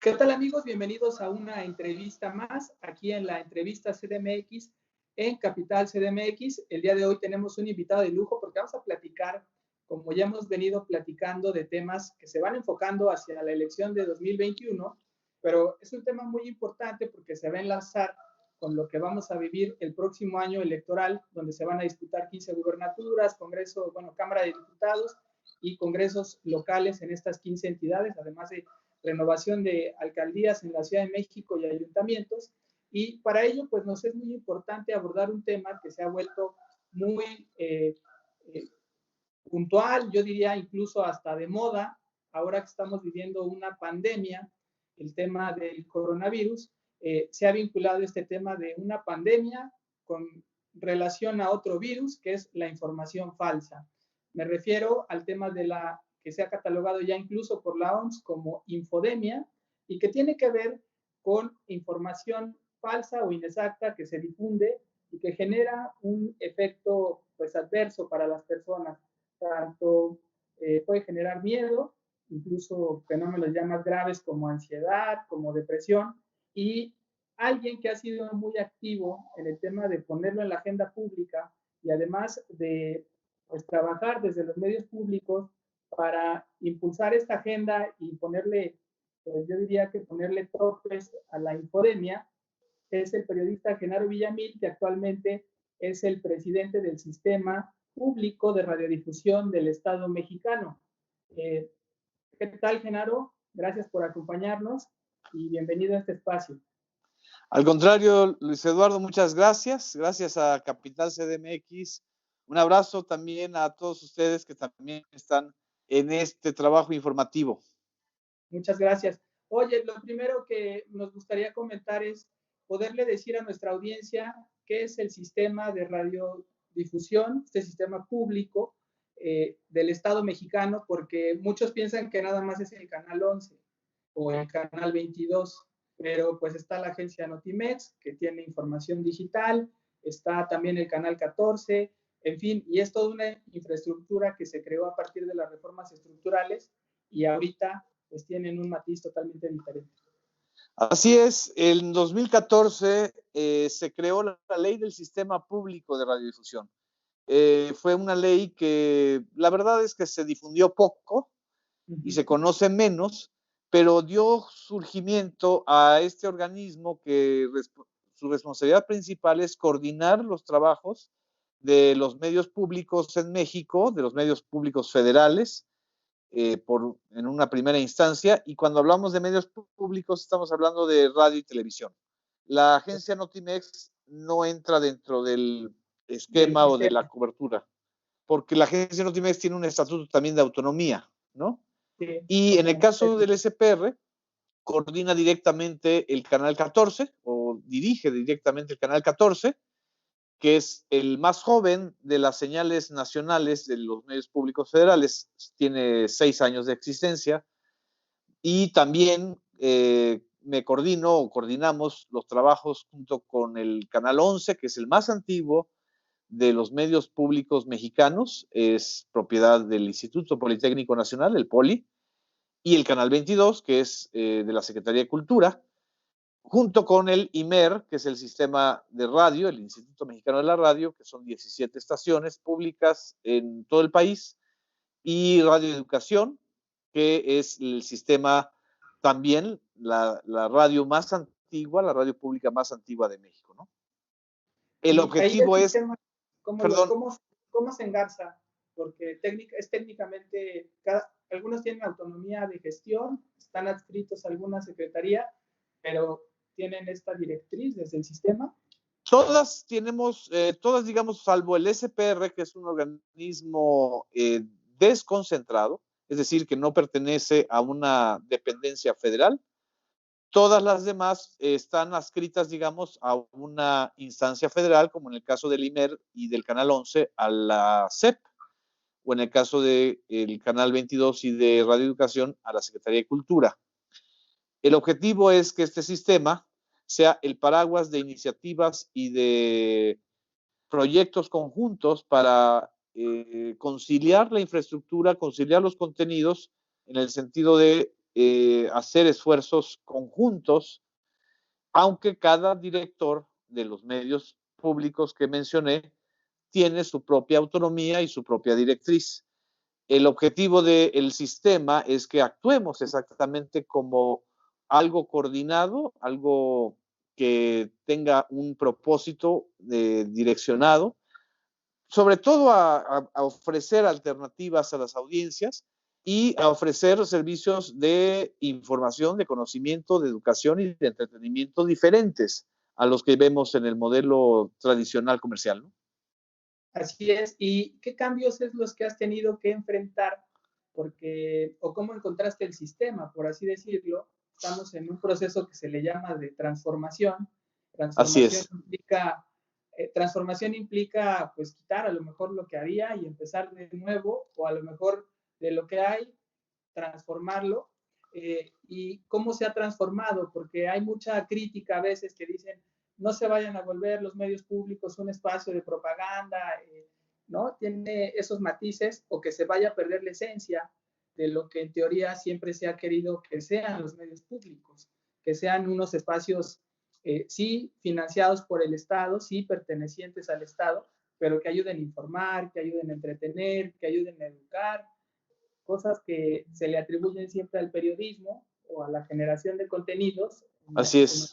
¿Qué tal, amigos? Bienvenidos a una entrevista más aquí en la entrevista CDMX en Capital CDMX. El día de hoy tenemos un invitado de lujo porque vamos a platicar, como ya hemos venido platicando, de temas que se van enfocando hacia la elección de 2021, pero es un tema muy importante porque se va a enlazar con lo que vamos a vivir el próximo año electoral, donde se van a disputar 15 gubernaturas, Congreso, Cámara de Diputados y congresos locales en estas 15 entidades, además de renovación de alcaldías en la Ciudad de México y ayuntamientos. Y para ello, pues nos es muy importante abordar un tema que se ha vuelto muy puntual, yo diría incluso hasta de moda, ahora que estamos viviendo una pandemia, el tema del coronavirus, se ha vinculado este tema de una pandemia con relación a otro virus, que es la información falsa. Me refiero al tema de la que se ha catalogado ya incluso por la OMS como infodemia y que tiene que ver con información falsa o inexacta que se difunde y que genera un efecto pues adverso para las personas. Tanto puede generar miedo, incluso fenómenos ya más graves como ansiedad, como depresión, y alguien que ha sido muy activo en el tema de ponerlo en la agenda pública y además de pues, trabajar desde los medios públicos para impulsar esta agenda y ponerle, pues yo diría que ponerle topes a la infodemia, es el periodista Genaro Villamil, que actualmente es el presidente del Sistema Público de Radiodifusión del Estado mexicano. ¿Qué tal, Genaro? Gracias por acompañarnos y bienvenido a este espacio. Al contrario, Luis Eduardo, muchas gracias. Gracias a Capital CDMX. Un abrazo también a todos ustedes que también están en este trabajo informativo. Muchas gracias. Oye, lo primero que nos gustaría comentar es poderle decir a nuestra audiencia qué es el sistema de radiodifusión, este sistema público del Estado mexicano, porque muchos piensan que nada más es el canal 11 o el canal 22, pero pues está la agencia Notimex, que tiene información digital, está también el canal 14, en fin, y es toda una infraestructura que se creó a partir de las reformas estructurales y ahorita pues tienen un matiz totalmente diferente. Así es, en 2014 se creó la ley del sistema público de radiodifusión. Fue una ley que la verdad es que se difundió poco y se conoce menos, pero dio surgimiento a este organismo que su responsabilidad principal es coordinar los trabajos de los medios públicos en México, de los medios públicos federales, en una primera instancia, y cuando hablamos de medios públicos estamos hablando de radio y televisión. La agencia Notimex no entra dentro del esquema o de la cobertura, porque la agencia Notimex tiene un estatuto también de autonomía, ¿no? Sí, y en el caso del SPR, coordina directamente el canal 14 o dirige directamente el canal 14, que es el más joven de las señales nacionales de los medios públicos federales, tiene 6 años de existencia, y también coordinamos los trabajos junto con el canal 11, que es el más antiguo de los medios públicos mexicanos, es propiedad del Instituto Politécnico Nacional, el POLI, y el canal 22, que es de la Secretaría de Cultura, junto con el IMER, que es el sistema de radio, el Instituto Mexicano de la Radio, que son 17 estaciones públicas en todo el país, y Radio Educación, que es el sistema también, la radio más antigua, la radio pública más antigua de México, ¿no? El objetivo es... ¿Cómo se engarza? Porque es técnicamente, algunos tienen autonomía de gestión, están adscritos a alguna secretaría, pero tienen esta directriz desde el sistema. Todas tenemos, digamos, salvo el SPR, que es un organismo desconcentrado, es decir, que no pertenece a una dependencia federal. Todas las demás están adscritas, digamos, a una instancia federal, como en el caso del IMER y del Canal 11, a la SEP, o en el caso del Canal 22 y de Radio Educación, a la Secretaría de Cultura. El objetivo es que este sistema sea el paraguas de iniciativas y de proyectos conjuntos para conciliar la infraestructura, conciliar los contenidos, en el sentido de hacer esfuerzos conjuntos, aunque cada director de los medios públicos que mencioné tiene su propia autonomía y su propia directriz. El objetivo del sistema es que actuemos exactamente como algo coordinado, algo que tenga un propósito direccionado, sobre todo a ofrecer alternativas a las audiencias y a ofrecer servicios de información, de conocimiento, de educación y de entretenimiento diferentes a los que vemos en el modelo tradicional comercial, ¿no? Así es. ¿Y qué cambios es los que has tenido que enfrentar? Porque, o cómo encontraste el sistema, por así decirlo. Estamos en un proceso que se le llama de transformación. Así Transformación es. implica, transformación implica, pues, quitar a lo mejor lo que había y empezar de nuevo, o a lo mejor de lo que hay, transformarlo. ¿Y cómo se ha transformado? Porque hay mucha crítica a veces que dicen, no se vayan a volver los medios públicos un espacio de propaganda, ¿no? Tiene esos matices, o que se vaya a perder la esencia de lo que en teoría siempre se ha querido que sean los medios públicos, que sean unos espacios, sí, financiados por el Estado, sí, pertenecientes al Estado, pero que ayuden a informar, que ayuden a entretener, que ayuden a educar, cosas que se le atribuyen siempre al periodismo o a la generación de contenidos, Así es.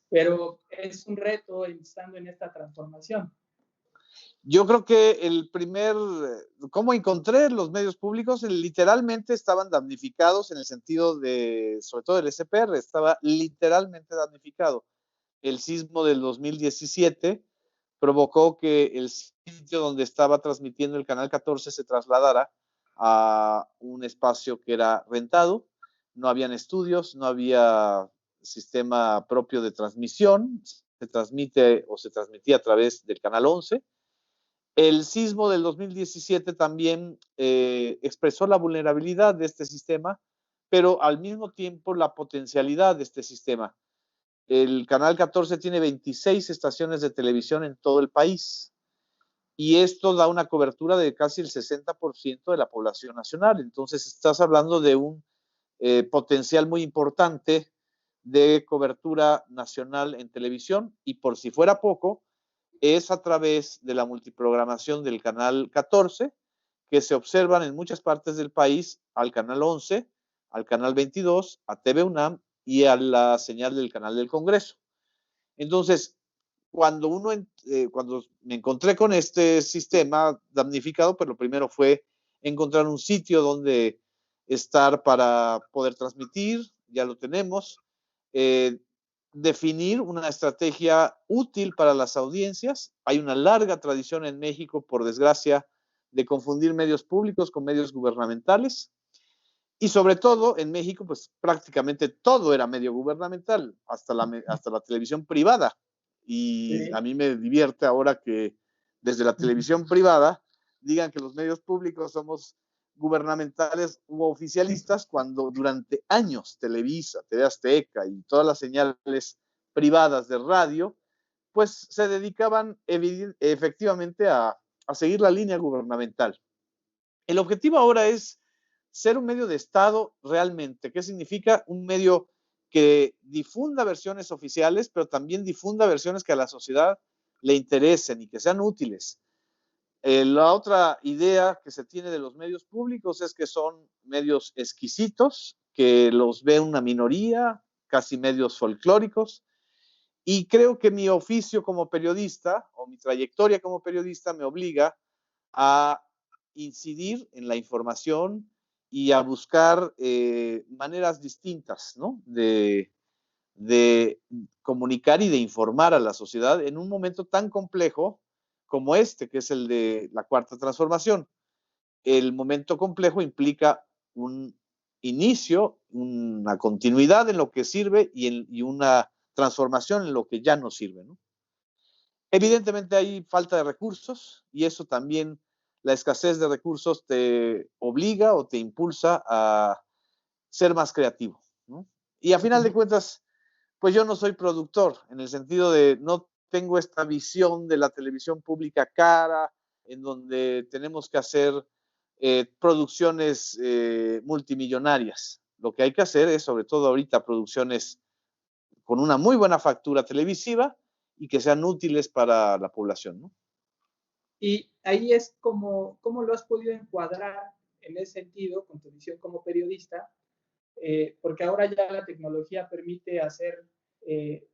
pero es un reto estando en esta transformación. Yo creo que cómo encontré los medios públicos, literalmente estaban damnificados en el sentido de, sobre todo el SPR, estaba literalmente damnificado. El sismo del 2017 provocó que el sitio donde estaba transmitiendo el Canal 14 se trasladara a un espacio que era rentado, no habían estudios, no había sistema propio de transmisión, se transmite o se transmitía a través del Canal 11. El sismo del 2017 también expresó la vulnerabilidad de este sistema, pero al mismo tiempo la potencialidad de este sistema. El Canal 14 tiene 26 estaciones de televisión en todo el país y esto da una cobertura de casi el 60% de la población nacional. Entonces estás hablando de un potencial muy importante de cobertura nacional en televisión y por si fuera poco, es a través de la multiprogramación del Canal 14 que se observan en muchas partes del país al Canal 11, al Canal 22, a TV UNAM y a la señal del Canal del Congreso. Entonces, cuando me encontré con este sistema damnificado, pues lo primero fue encontrar un sitio donde estar para poder transmitir, ya lo tenemos, definir una estrategia útil para las audiencias. Hay una larga tradición en México, por desgracia, de confundir medios públicos con medios gubernamentales. Y sobre todo en México, pues prácticamente todo era medio gubernamental, hasta la televisión privada. Y Sí. a mí me divierte ahora que desde la televisión privada digan que los medios públicos somos gubernamentales u oficialistas, cuando durante años Televisa, TV Azteca y todas las señales privadas de radio, pues se dedicaban efectivamente a seguir la línea gubernamental. El objetivo ahora es ser un medio de Estado realmente. ¿Qué significa? Un medio que difunda versiones oficiales, pero también difunda versiones que a la sociedad le interesen y que sean útiles. La otra idea que se tiene de los medios públicos es que son medios exquisitos, que los ve una minoría, casi medios folclóricos, y creo que mi oficio como periodista o mi trayectoria como periodista me obliga a incidir en la información y a buscar maneras distintas, ¿no? de comunicar y de informar a la sociedad en un momento tan complejo como este, que es el de la cuarta transformación. El momento complejo implica un inicio, una continuidad en lo que sirve y una transformación en lo que ya no sirve, ¿no? Evidentemente hay falta de recursos y eso también, la escasez de recursos te obliga o te impulsa a ser más creativo, ¿no? Y a final de cuentas, pues yo no soy productor, en el sentido de no tengo esta visión de la televisión pública cara, en donde tenemos que hacer producciones multimillonarias. lo que hay que hacer es, sobre todo ahorita, producciones con una muy buena factura televisiva y que sean útiles para la población, ¿no? Y ahí es como, ¿cómo lo has podido encuadrar en ese sentido con tu visión como periodista? Porque ahora ya la tecnología permite hacer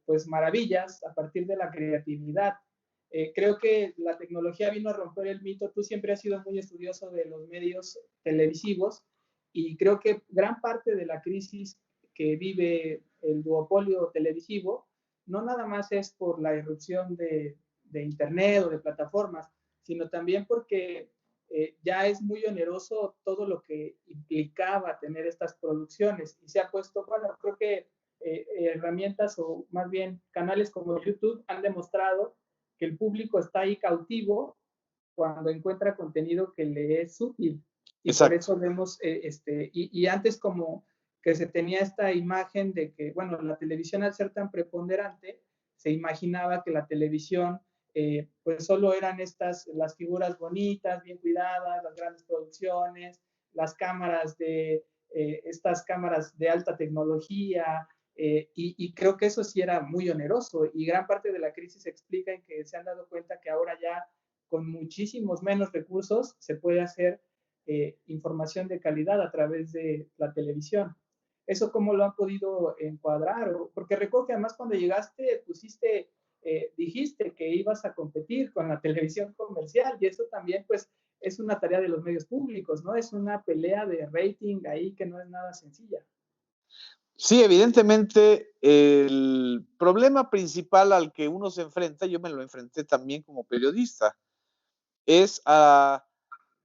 pues maravillas a partir de la creatividad. Creo que la tecnología vino a romper el mito. Tú siempre has sido muy estudioso de los medios televisivos y creo que gran parte de la crisis que vive el duopolio televisivo no nada más es por la irrupción de Internet o de plataformas, sino también porque ya es muy oneroso todo lo que implicaba tener estas producciones y se ha puesto, bueno, creo que herramientas o más bien canales como YouTube han demostrado que el público está ahí cautivo cuando encuentra contenido que le es útil. Y por Exacto. eso vemos, y antes como que se tenía esta imagen de que, bueno, la televisión al ser tan preponderante, se imaginaba que la televisión, pues solo eran las figuras bonitas, bien cuidadas, las grandes producciones, las cámaras estas cámaras de alta tecnología, y creo que eso sí era muy oneroso y gran parte de la crisis explica en que se han dado cuenta que ahora ya con muchísimos menos recursos se puede hacer información de calidad a través de la televisión. ¿Eso cómo lo han podido encuadrar? Porque recuerdo que además cuando llegaste dijiste que ibas a competir con la televisión comercial y eso también pues es una tarea de los medios públicos, ¿no? Es una pelea de rating ahí que no es nada sencilla. Sí, evidentemente el problema principal al que uno se enfrenta, yo me lo enfrenté también como periodista, es a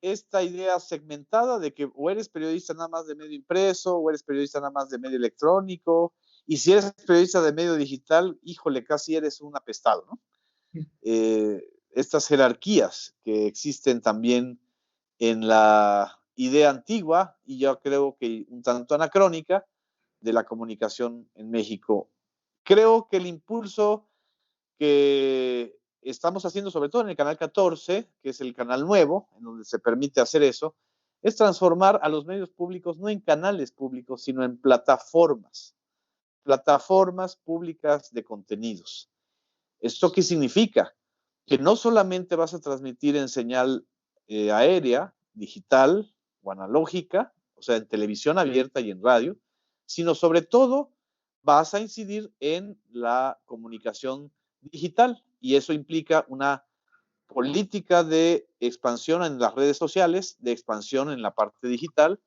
esta idea segmentada de que o eres periodista nada más de medio impreso, o eres periodista nada más de medio electrónico, y si eres periodista de medio digital, híjole, casi eres un apestado, ¿no? Estas jerarquías que existen también en la idea antigua, y yo creo que un tanto anacrónica, de la comunicación en México. Creo que el impulso que estamos haciendo, sobre todo en el canal 14, que es el canal nuevo, en donde se permite hacer eso, es transformar a los medios públicos no en canales públicos, sino en plataformas públicas de contenidos. ¿Esto qué significa? Que no solamente vas a transmitir en señal aérea, digital o analógica, o sea, en televisión abierta y en radio, sino sobre todo vas a incidir en la comunicación digital y eso implica una política de expansión en las redes sociales, de expansión en la parte digital.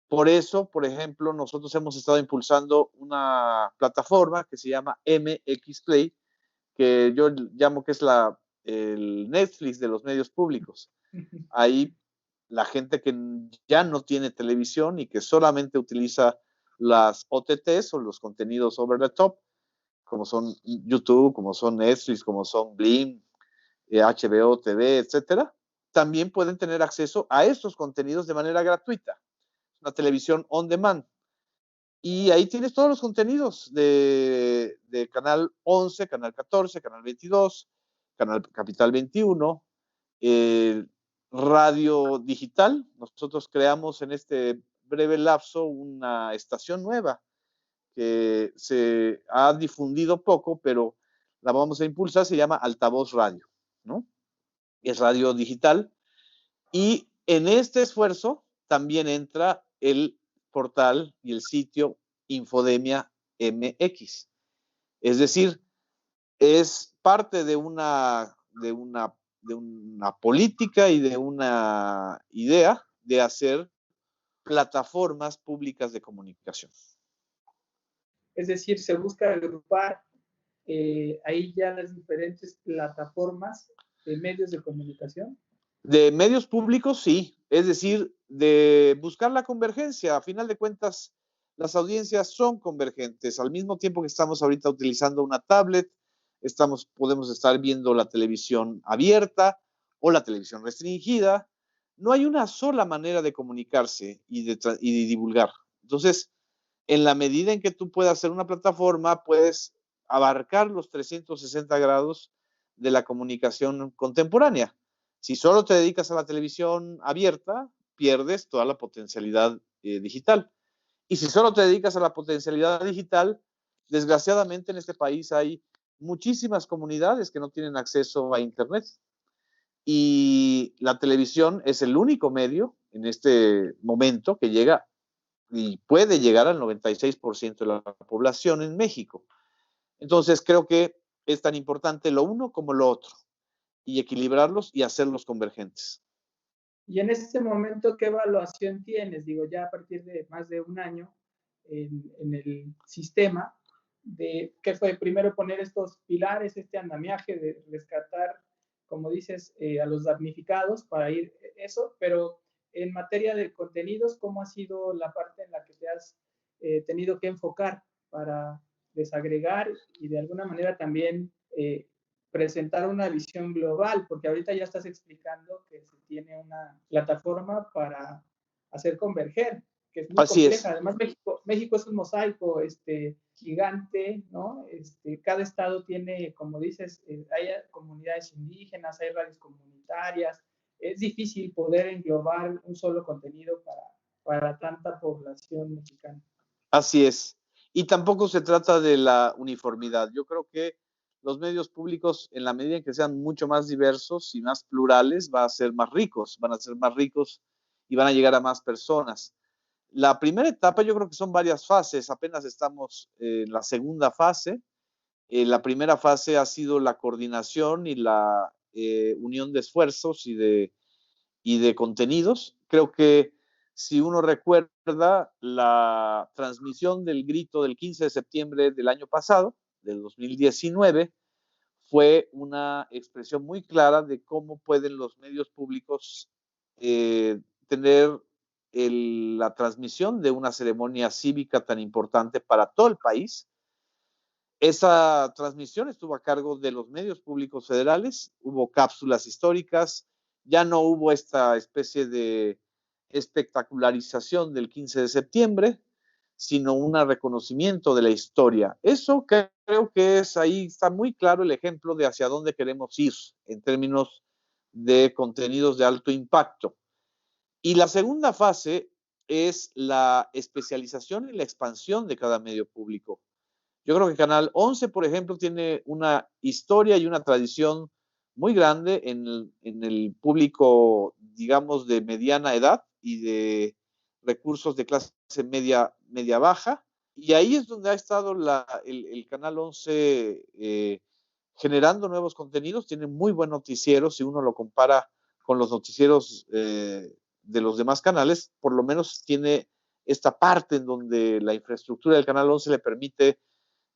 Por eso, por ejemplo, nosotros hemos estado impulsando una plataforma que se llama MX Play, que yo llamo que es el Netflix de los medios públicos. Ahí la gente que ya no tiene televisión y que solamente utiliza las OTTs o los contenidos over the top, como son YouTube, como son Netflix, como son Blim, HBO TV, etcétera, también pueden tener acceso a estos contenidos de manera gratuita. Una televisión on demand. Y ahí tienes todos los contenidos de Canal 11, Canal 14, Canal 22, Canal Capital 21, radio digital. Nosotros creamos en este breve lapso una estación nueva que se ha difundido poco, pero la vamos a impulsar, se llama Altavoz Radio, ¿no? Es radio digital. Y en este esfuerzo también entra el portal y el sitio Infodemia MX. Es decir, es parte de una política y de una idea de hacer plataformas públicas de comunicación. Es decir, se busca agrupar ahí ya las diferentes plataformas de medios de comunicación. De medios públicos, sí. Es decir, de buscar la convergencia. A final de cuentas, las audiencias son convergentes. Al mismo tiempo que estamos ahorita utilizando una tablet, podemos estar viendo la televisión abierta o la televisión restringida. No hay una sola manera de comunicarse y de divulgar. Entonces, en la medida en que tú puedas hacer una plataforma, puedes abarcar los 360 grados de la comunicación contemporánea. Si solo te dedicas a la televisión abierta, pierdes toda la potencialidad digital. Y si solo te dedicas a la potencialidad digital, desgraciadamente en este país hay muchísimas comunidades que no tienen acceso a Internet. Y la televisión es el único medio en este momento que llega y puede llegar al 96% de la población en México. Entonces creo que es tan importante lo uno como lo otro y equilibrarlos y hacerlos convergentes. Y en ese momento, ¿qué evaluación tienes? Digo, ya a partir de más de un año en el sistema, de qué fue primero poner estos pilares, este andamiaje de rescatar, como dices, a los damnificados para ir eso, pero en materia de contenidos, ¿cómo ha sido la parte en la que te has tenido que enfocar para desagregar y de alguna manera también presentar una visión global? Porque ahorita ya estás explicando que se tiene una plataforma para hacer converger, que es muy Así compleja. es. Además, México es un mosaico gigante, ¿no? Cada estado tiene, como dices, hay comunidades indígenas, hay radios comunitarias. Es difícil poder englobar un solo contenido para tanta población mexicana. Así es. Y tampoco se trata de la uniformidad. Yo creo que los medios públicos, en la medida en que sean mucho más diversos y más plurales, van a ser más ricos y van a llegar a más personas. La primera etapa yo creo que son varias fases, apenas estamos en la segunda fase. La primera fase ha sido la coordinación y la unión de esfuerzos y de contenidos. Creo que si uno recuerda la transmisión del grito del 15 de septiembre del año pasado, del 2019, fue una expresión muy clara de cómo pueden los medios públicos tener la transmisión de una ceremonia cívica tan importante para todo el país. Esa transmisión estuvo a cargo de los medios públicos federales, hubo cápsulas históricas, ya no hubo esta especie de espectacularización del 15 de septiembre, sino un reconocimiento de la historia. Eso creo que ahí está muy claro el ejemplo de hacia dónde queremos ir en términos de contenidos de alto impacto. Y la segunda fase es la especialización y la expansión de cada medio público. Yo creo que Canal 11, por ejemplo, tiene una historia y una tradición muy grande en el público, digamos, de mediana edad y de recursos de clase media baja. Y ahí es donde ha estado el Canal 11 generando nuevos contenidos. Tiene muy buen noticiero, si uno lo compara con los noticieros de los demás canales, por lo menos tiene esta parte en donde la infraestructura del Canal 11 le permite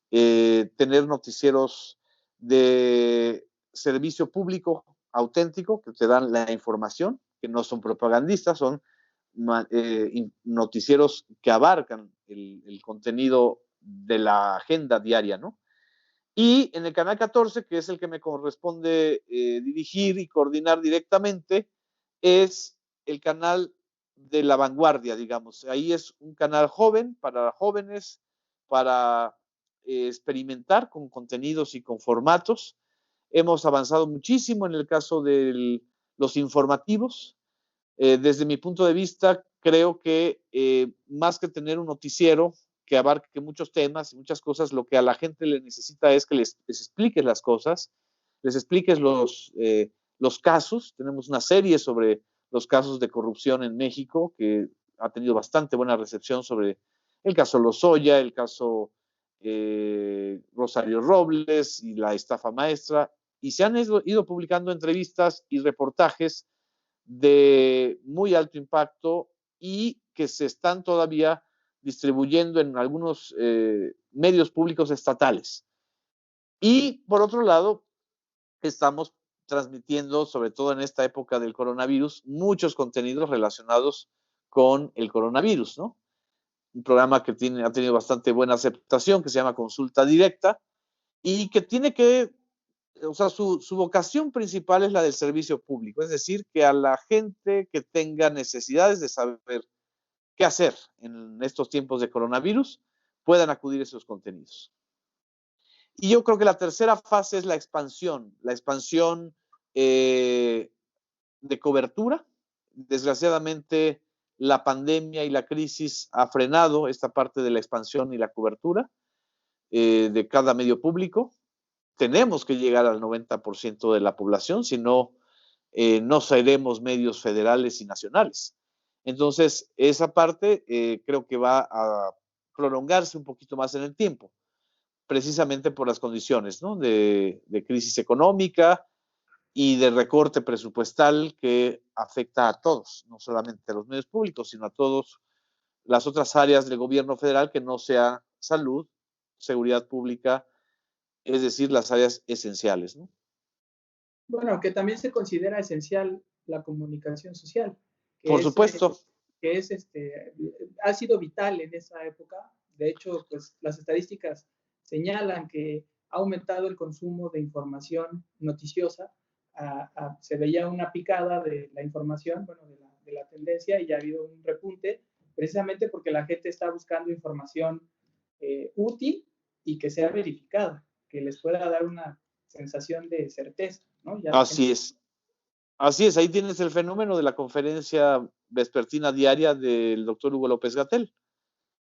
tener noticieros de servicio público auténtico que te dan la información, que no son propagandistas, son noticieros que abarcan el contenido de la agenda diaria, ¿no? Y en el canal 14, que es el que me corresponde dirigir y coordinar directamente, es el canal de la vanguardia, digamos. Ahí es un canal joven, para jóvenes, para experimentar con contenidos y con formatos. Hemos avanzado muchísimo en el caso de los informativos. Desde mi punto de vista, creo que más que tener un noticiero que abarque muchos temas y muchas cosas, lo que a la gente le necesita es que les expliques las cosas, les expliques los casos. Tenemos una serie sobre los casos de corrupción en México que ha tenido bastante buena recepción sobre el caso Lozoya, el caso Rosario Robles y la estafa maestra, y se han ido publicando entrevistas y reportajes de muy alto impacto y que se están todavía distribuyendo en algunos medios públicos estatales. Y por otro lado, estamos transmitiendo, sobre todo en esta época del coronavirus, muchos contenidos relacionados con el coronavirus, ¿no? Un programa que ha tenido bastante buena aceptación, que se llama Consulta Directa, y que tiene que, o sea, su vocación principal es la del servicio público, es decir, que a la gente que tenga necesidades de saber qué hacer en estos tiempos de coronavirus puedan acudir a esos contenidos. Y yo creo que la tercera fase es la expansión de cobertura. Desgraciadamente, la pandemia y la crisis ha frenado esta parte de la expansión y la cobertura de cada medio público. Tenemos que llegar al 90% de la población, si no, no seremos medios federales y nacionales. Entonces, esa parte creo que va a prolongarse un poquito más en el tiempo, precisamente por las condiciones, ¿no? de crisis económica y de recorte presupuestal que afecta a todos, no solamente a los medios públicos, sino a todas las otras áreas del gobierno federal que no sea salud, seguridad pública, es decir, las áreas esenciales, ¿no? Bueno, que también se considera esencial la comunicación social, que Por es, supuesto. ha sido vital en esa época. De hecho, pues las estadísticas señalan que ha aumentado el consumo de información noticiosa. Se veía una picada de la información, bueno, de la tendencia, y ya ha habido un repunte, precisamente porque la gente está buscando información útil y que sea verificada, que les pueda dar una sensación de certeza, ¿no? Ya la Así gente... es. Así es, ahí tienes el fenómeno de la conferencia vespertina diaria del doctor Hugo López-Gatell.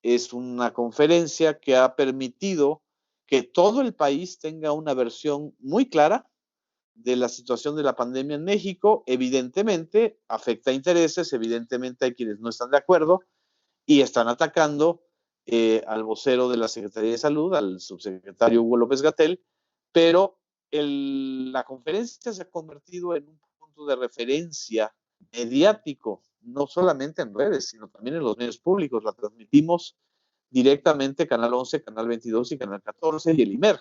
Es una conferencia que ha permitido que todo el país tenga una versión muy clara de la situación de la pandemia en México. Evidentemente afecta intereses, evidentemente hay quienes no están de acuerdo y están atacando al vocero de la Secretaría de Salud, al subsecretario Hugo López-Gatell, pero la conferencia se ha convertido en un punto de referencia mediático, no solamente en redes, sino también en los medios públicos. La transmitimos directamente Canal 11, Canal 22 y Canal 14 y el IMER.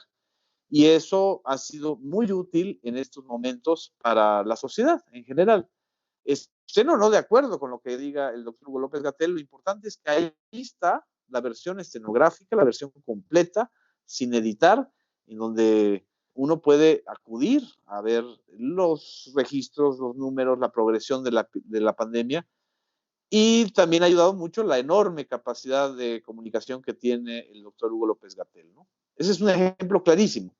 Y eso ha sido muy útil en estos momentos para la sociedad en general. Estén o no de acuerdo con lo que diga el doctor Hugo López-Gatell, lo importante es que ahí está la versión estenográfica, la versión completa, sin editar, en donde uno puede acudir a ver los registros, los números, la progresión de la pandemia. Y también ha ayudado mucho la enorme capacidad de comunicación que tiene el doctor Hugo López-Gatell, ¿no? Ese es un ejemplo clarísimo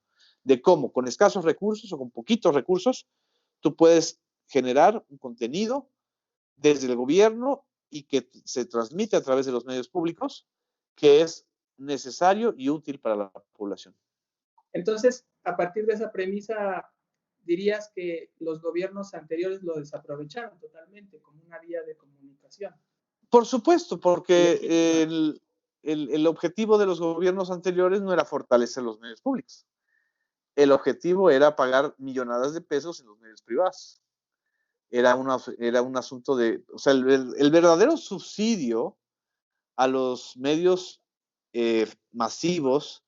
de cómo con escasos recursos o con poquitos recursos tú puedes generar un contenido desde el gobierno y que se transmite a través de los medios públicos que es necesario y útil para la población. Entonces, a partir de esa premisa, dirías que los gobiernos anteriores lo desaprovecharon totalmente como una vía de comunicación. Por supuesto, porque el objetivo de los gobiernos anteriores no era fortalecer los medios públicos. El objetivo era pagar millonadas de pesos en los medios privados. Era un asunto de, o sea, el verdadero subsidio a los medios masivos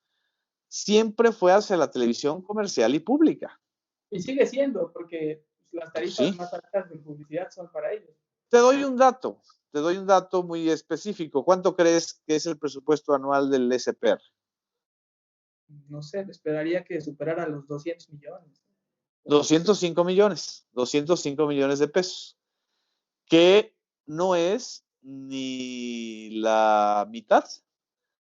siempre fue hacia la televisión comercial y pública. Y sigue siendo, porque las tarifas Sí. más altas de publicidad son para ellos. Te doy un dato muy específico. ¿Cuánto crees que es el presupuesto anual del SPR? No sé, esperaría que superara los 200 millones. 205 millones de pesos, que no es ni la mitad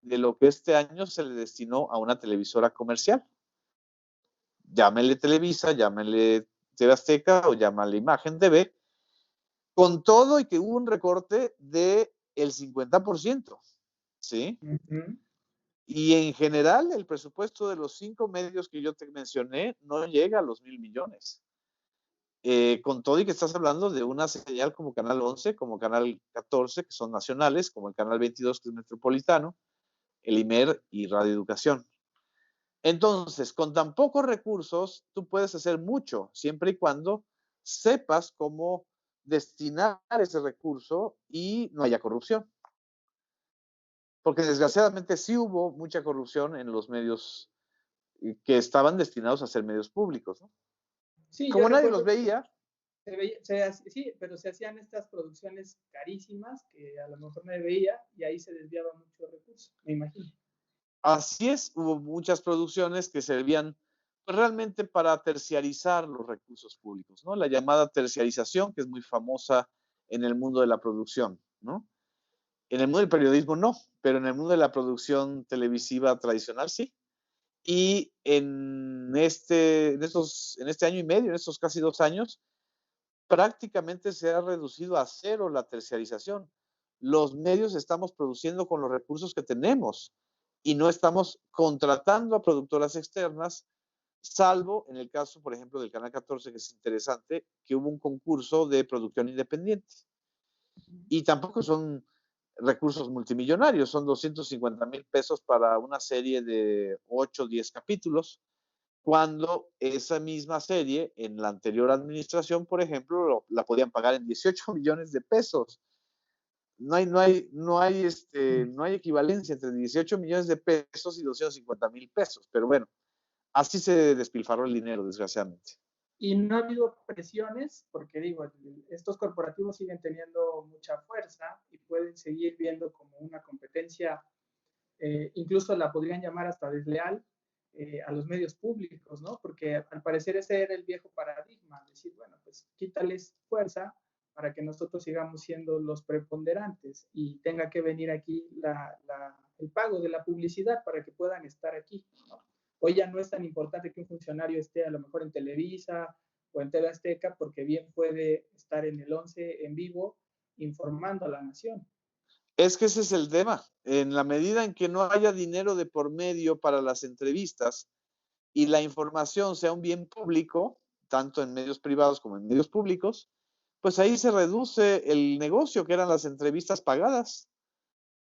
de lo que este año se le destinó a una televisora comercial. Llámele Televisa, llámele TV Azteca o llámale Imagen TV, con todo y que hubo un recorte del 50%, ¿sí? Uh-huh. Y en general el presupuesto de los 5 medios que yo te mencioné no llega a los 1,000 millones. Con todo y que estás hablando de una señal como Canal 11, como Canal 14, que son nacionales, como el Canal 22, que es metropolitano, el IMER y Radio Educación. Entonces, con tan pocos recursos, tú puedes hacer mucho, siempre y cuando sepas cómo destinar ese recurso y no haya corrupción. Porque desgraciadamente sí hubo mucha corrupción en los medios que estaban destinados a ser medios públicos, ¿no? Sí, yo Como nadie los recuerdo veía. sí, pero se hacían estas producciones carísimas que a lo mejor nadie veía y ahí se desviaba mucho recurso, me imagino. Así es, hubo muchas producciones que servían pues, realmente para terciarizar los recursos públicos, ¿no? La llamada terciarización, que es muy famosa en el mundo de la producción, ¿no? En el mundo del periodismo no, pero en el mundo de la producción televisiva tradicional sí. Y en este año y medio, en estos casi 2 años, prácticamente se ha reducido a cero la terciarización. los medios estamos produciendo con los recursos que tenemos y no estamos contratando a productoras externas, salvo en el caso, por ejemplo, del Canal 14, que es interesante, que hubo un concurso de producción independiente. Y tampoco son recursos multimillonarios, son 250,000 pesos para una serie de 8 o 10 capítulos, cuando esa misma serie en la anterior administración, por ejemplo, la podían pagar en 18 millones de pesos. No hay equivalencia entre 18 millones de pesos y 250,000 pesos, pero bueno, así se despilfarró el dinero, desgraciadamente. Y no ha habido presiones, porque digo, estos corporativos siguen teniendo mucha fuerza y pueden seguir viendo como una competencia, incluso la podrían llamar hasta desleal, a los medios públicos, ¿no? Porque al parecer ese era el viejo paradigma, decir, bueno, pues quítales fuerza para que nosotros sigamos siendo los preponderantes y tenga que venir aquí el pago de la publicidad para que puedan estar aquí, ¿no? Hoy ya no es tan importante que un funcionario esté a lo mejor en Televisa o en TV Azteca, porque bien puede estar en el 11 en vivo informando a la nación. Es que ese es el tema. En la medida en que no haya dinero de por medio para las entrevistas y la información sea un bien público, tanto en medios privados como en medios públicos, pues ahí se reduce el negocio que eran las entrevistas pagadas.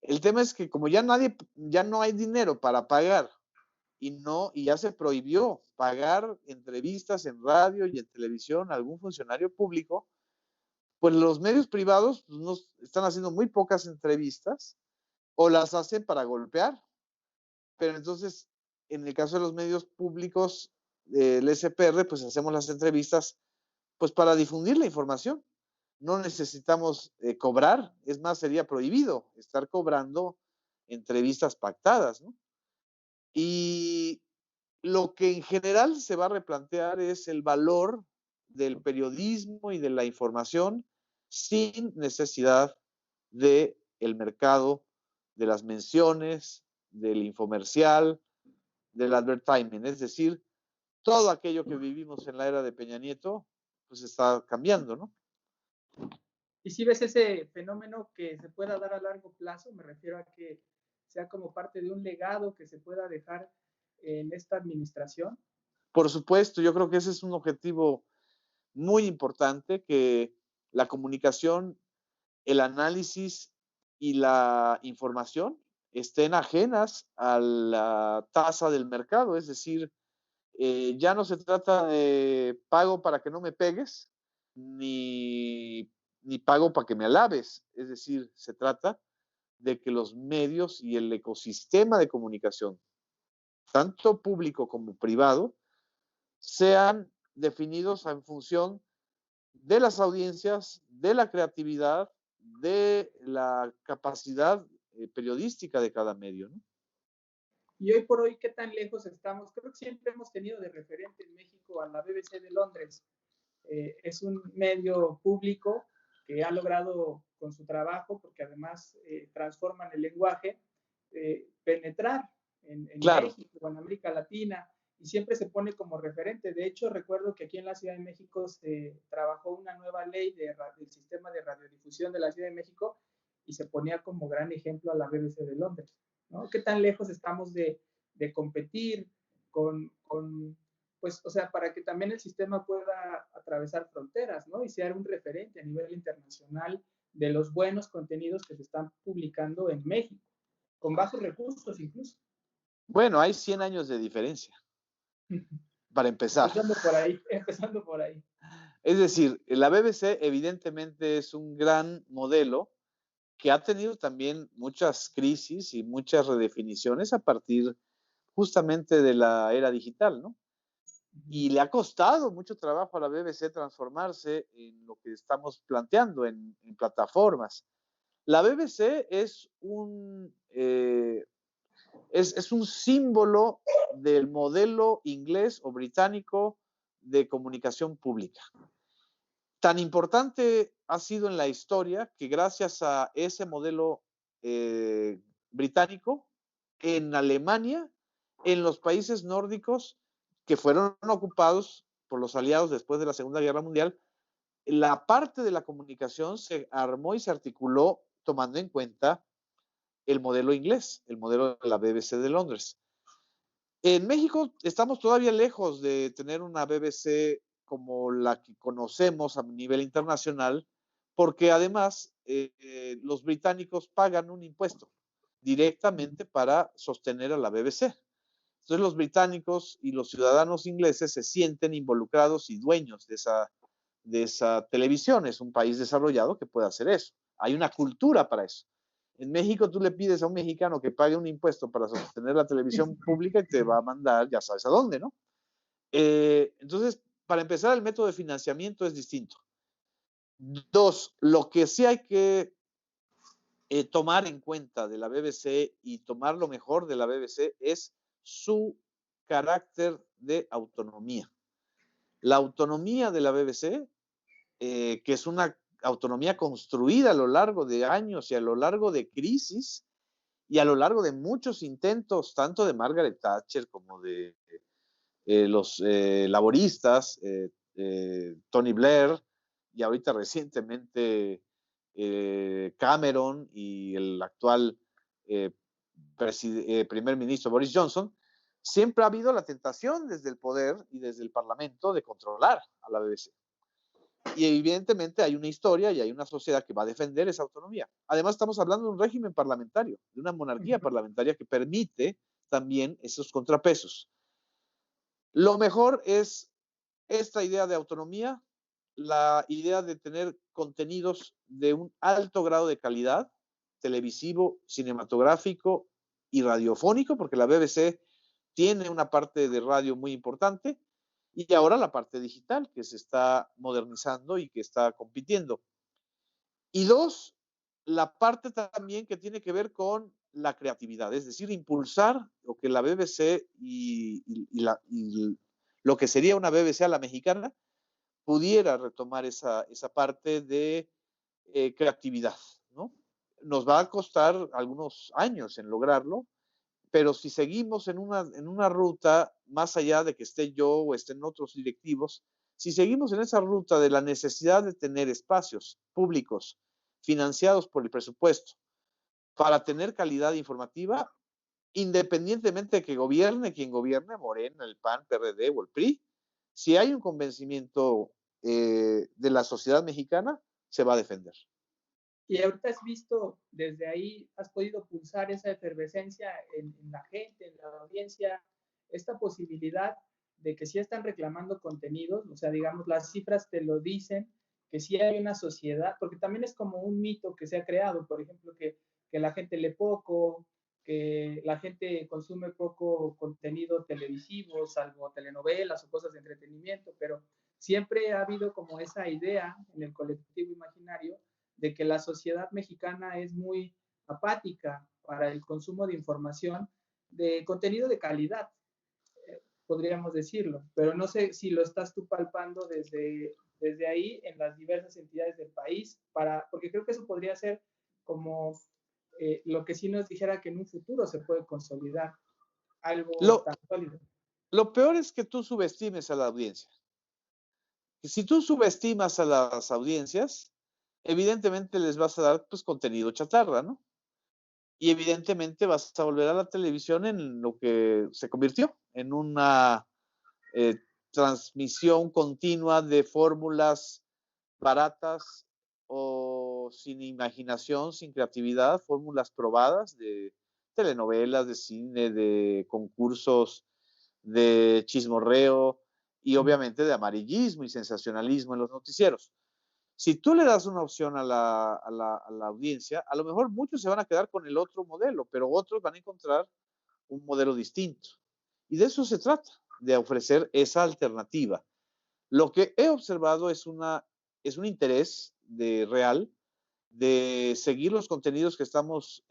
El tema es que como ya no hay dinero para pagar y ya se prohibió pagar entrevistas en radio y en televisión a algún funcionario público, pues los medios privados pues, están haciendo muy pocas entrevistas o las hacen para golpear, pero entonces en el caso de los medios públicos del SPR, pues hacemos las entrevistas pues para difundir la información. No necesitamos cobrar, es más, sería prohibido estar cobrando entrevistas pactadas, ¿no? Y lo que en general se va a replantear es el valor del periodismo y de la información sin necesidad del mercado, de las menciones, del infomercial, del advertisement. Es decir, todo aquello que vivimos en la era de Peña Nieto, pues está cambiando, ¿no? Y si ves ese fenómeno que se pueda dar a largo plazo, me refiero a que sea como parte de un legado que se pueda dejar en esta administración. Por supuesto, yo creo que ese es un objetivo muy importante, que la comunicación, el análisis y la información estén ajenas a la tasa del mercado, es decir, ya no se trata de pago para que no me pegues, ni pago para que me alabes, es decir, se trata de que los medios y el ecosistema de comunicación, tanto público como privado, sean definidos en función de las audiencias, de la creatividad, de la capacidad periodística de cada medio, ¿no? Y hoy por hoy, ¿qué tan lejos estamos? Creo que siempre hemos tenido de referente en México a la BBC de Londres. Es un medio público que ha logrado con su trabajo, porque además transforman el lenguaje, penetrar en Claro. México o en América Latina, y siempre se pone como referente. De hecho, recuerdo que aquí en la Ciudad de México se trabajó una nueva ley del sistema de radiodifusión de la Ciudad de México y se ponía como gran ejemplo a la BBC de Londres, ¿no? ¿Qué tan lejos estamos de competir con pues, o sea, para que también el sistema pueda atravesar fronteras, ¿no? Y sea un referente a nivel internacional de los buenos contenidos que se están publicando en México, con bajos recursos incluso. Bueno, hay 100 años de diferencia, para empezar. Empezando por ahí. Es decir, la BBC evidentemente es un gran modelo que ha tenido también muchas crisis y muchas redefiniciones a partir justamente de la era digital, ¿no? Y le ha costado mucho trabajo a la BBC transformarse en lo que estamos planteando en plataformas. La BBC es un símbolo del modelo inglés o británico de comunicación pública. Tan importante ha sido en la historia que gracias a ese modelo británico, en Alemania, en los países nórdicos que fueron ocupados por los aliados después de la Segunda Guerra Mundial, la parte de la comunicación se armó y se articuló tomando en cuenta el modelo inglés, el modelo de la BBC de Londres. En México estamos todavía lejos de tener una BBC como la que conocemos a nivel internacional, porque además los británicos pagan un impuesto directamente para sostener a la BBC. Entonces los británicos y los ciudadanos ingleses se sienten involucrados y dueños de esa televisión. Es un país desarrollado que puede hacer eso. Hay una cultura para eso. En México tú le pides a un mexicano que pague un impuesto para sostener la televisión pública y te va a mandar, ya sabes a dónde, ¿no? Entonces, para empezar, el método de financiamiento es distinto. Dos, lo que sí hay que tomar en cuenta de la BBC y tomar lo mejor de la BBC es su carácter de autonomía. La autonomía de la BBC, que es una autonomía construida a lo largo de años y a lo largo de crisis y a lo largo de muchos intentos, tanto de Margaret Thatcher como de los laboristas, Tony Blair, y ahorita recientemente Cameron y el actual primer ministro Boris Johnson, siempre ha habido la tentación desde el poder y desde el parlamento de controlar a la BBC. Y evidentemente hay una historia y hay una sociedad que va a defender esa autonomía. Además estamos hablando de un régimen parlamentario, de una monarquía parlamentaria que permite también esos contrapesos. Lo mejor es esta idea de autonomía, la idea de tener contenidos de un alto grado de calidad, televisivo, cinematográfico y radiofónico, porque la BBC tiene una parte de radio muy importante, y ahora la parte digital que se está modernizando y que está compitiendo. Y dos, la parte también que tiene que ver con la creatividad, es decir, impulsar lo que la BBC y lo que sería una BBC a la mexicana pudiera retomar esa parte de creatividad, ¿no? Nos va a costar algunos años en lograrlo, pero si seguimos en una ruta, más allá de que esté yo o estén otros directivos, si seguimos en esa ruta de la necesidad de tener espacios públicos financiados por el presupuesto para tener calidad informativa, independientemente de que gobierne quien gobierne, Morena, el PAN, PRD o el PRI, si hay un convencimiento de la sociedad mexicana, se va a defender. Y ahorita has visto, desde ahí has podido pulsar esa efervescencia en la gente, en la audiencia, esta posibilidad de que sí están reclamando contenidos, o sea, digamos, las cifras te lo dicen, que sí hay una sociedad, porque también es como un mito que se ha creado, por ejemplo, que la gente lee poco, que la gente consume poco contenido televisivo, salvo telenovelas o cosas de entretenimiento, pero siempre ha habido como esa idea en el colectivo imaginario de que la sociedad mexicana es muy apática para el consumo de información de contenido de calidad, podríamos decirlo, pero no sé si lo estás tú palpando desde ahí en las diversas entidades del país, porque creo que eso podría ser como lo que sí nos dijera que en un futuro se puede consolidar algo tan sólido. Lo peor es que tú subestimes a la audiencia. Si tú subestimas a las audiencias, evidentemente les vas a dar pues contenido chatarra, ¿no? Y evidentemente vas a volver a la televisión en lo que se convirtió, en una transmisión continua de fórmulas baratas o sin imaginación, sin creatividad, fórmulas probadas de telenovelas, de cine, de concursos, de chismorreo y obviamente de amarillismo y sensacionalismo en los noticieros. Si tú le das una opción a la audiencia, a lo mejor muchos se van a quedar con el otro modelo, pero otros van a encontrar un modelo distinto. Y de eso se trata, de ofrecer esa alternativa. Lo que he observado es un interés real de seguir los contenidos que estamos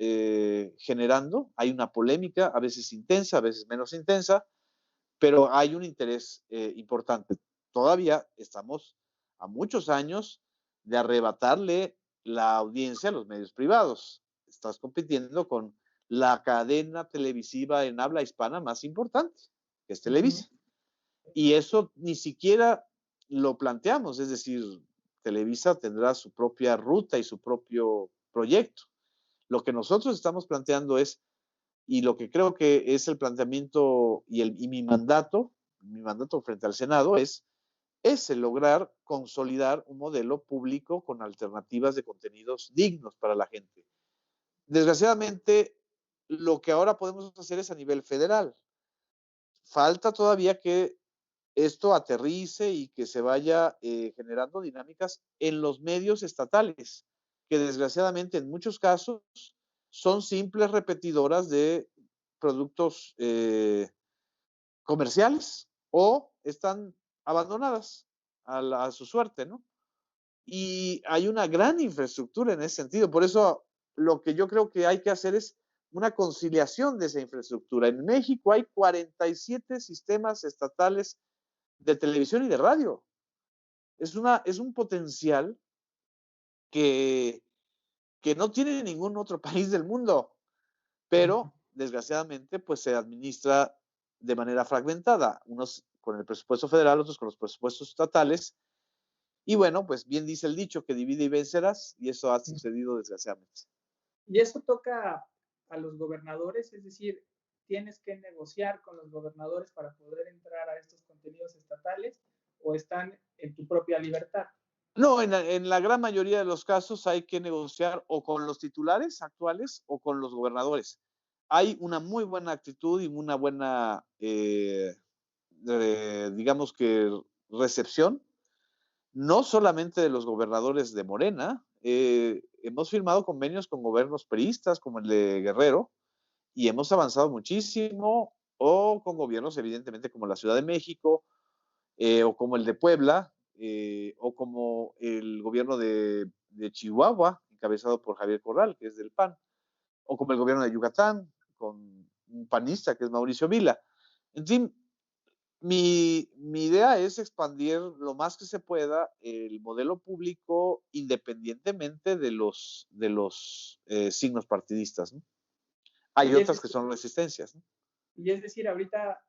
generando. Hay una polémica, a veces intensa, a veces menos intensa, pero hay un interés importante. Todavía estamos a muchos años de arrebatarle la audiencia a los medios privados. Estás compitiendo con la cadena televisiva en habla hispana más importante, que es Televisa. Y eso ni siquiera lo planteamos, es decir, Televisa tendrá su propia ruta y su propio proyecto. Lo que nosotros estamos planteando es, y lo que creo que es el planteamiento y mi mandato frente al Senado es el lograr consolidar un modelo público con alternativas de contenidos dignos para la gente. Desgraciadamente, lo que ahora podemos hacer es a nivel federal. Falta todavía que esto aterrice y que se vaya generando dinámicas en los medios estatales, que desgraciadamente en muchos casos son simples repetidoras de productos comerciales o están abandonadas a su suerte, ¿no? Y hay una gran infraestructura en ese sentido. Por eso lo que yo creo que hay que hacer es una conciliación de esa infraestructura. En México hay 47 sistemas estatales de televisión y de radio. Es un potencial que, que no tiene ningún otro país del mundo, pero desgraciadamente pues se administra de manera fragmentada, unos con el presupuesto federal, otros con los presupuestos estatales, y bueno, pues bien dice el dicho que divide y vencerás, y eso ha sucedido desgraciadamente. Y eso toca a los gobernadores, es decir, tienes que negociar con los gobernadores para poder entrar a estos contenidos estatales o están en tu propia libertad. No, en la gran mayoría de los casos hay que negociar o con los titulares actuales o con los gobernadores. Hay una muy buena actitud y una buena, digamos que, recepción, no solamente de los gobernadores de Morena. Hemos firmado convenios con gobiernos priistas, como el de Guerrero, y hemos avanzado muchísimo, o con gobiernos, evidentemente, como la Ciudad de México, o como el de Puebla, o como el gobierno de Chihuahua, encabezado por Javier Corral, que es del PAN, o como el gobierno de Yucatán, con un panista que es Mauricio Vila. En fin, mi idea es expandir lo más que se pueda el modelo público independientemente de los signos partidistas, ¿no? Hay otras que son resistencias, ¿no? Y es decir, ahorita,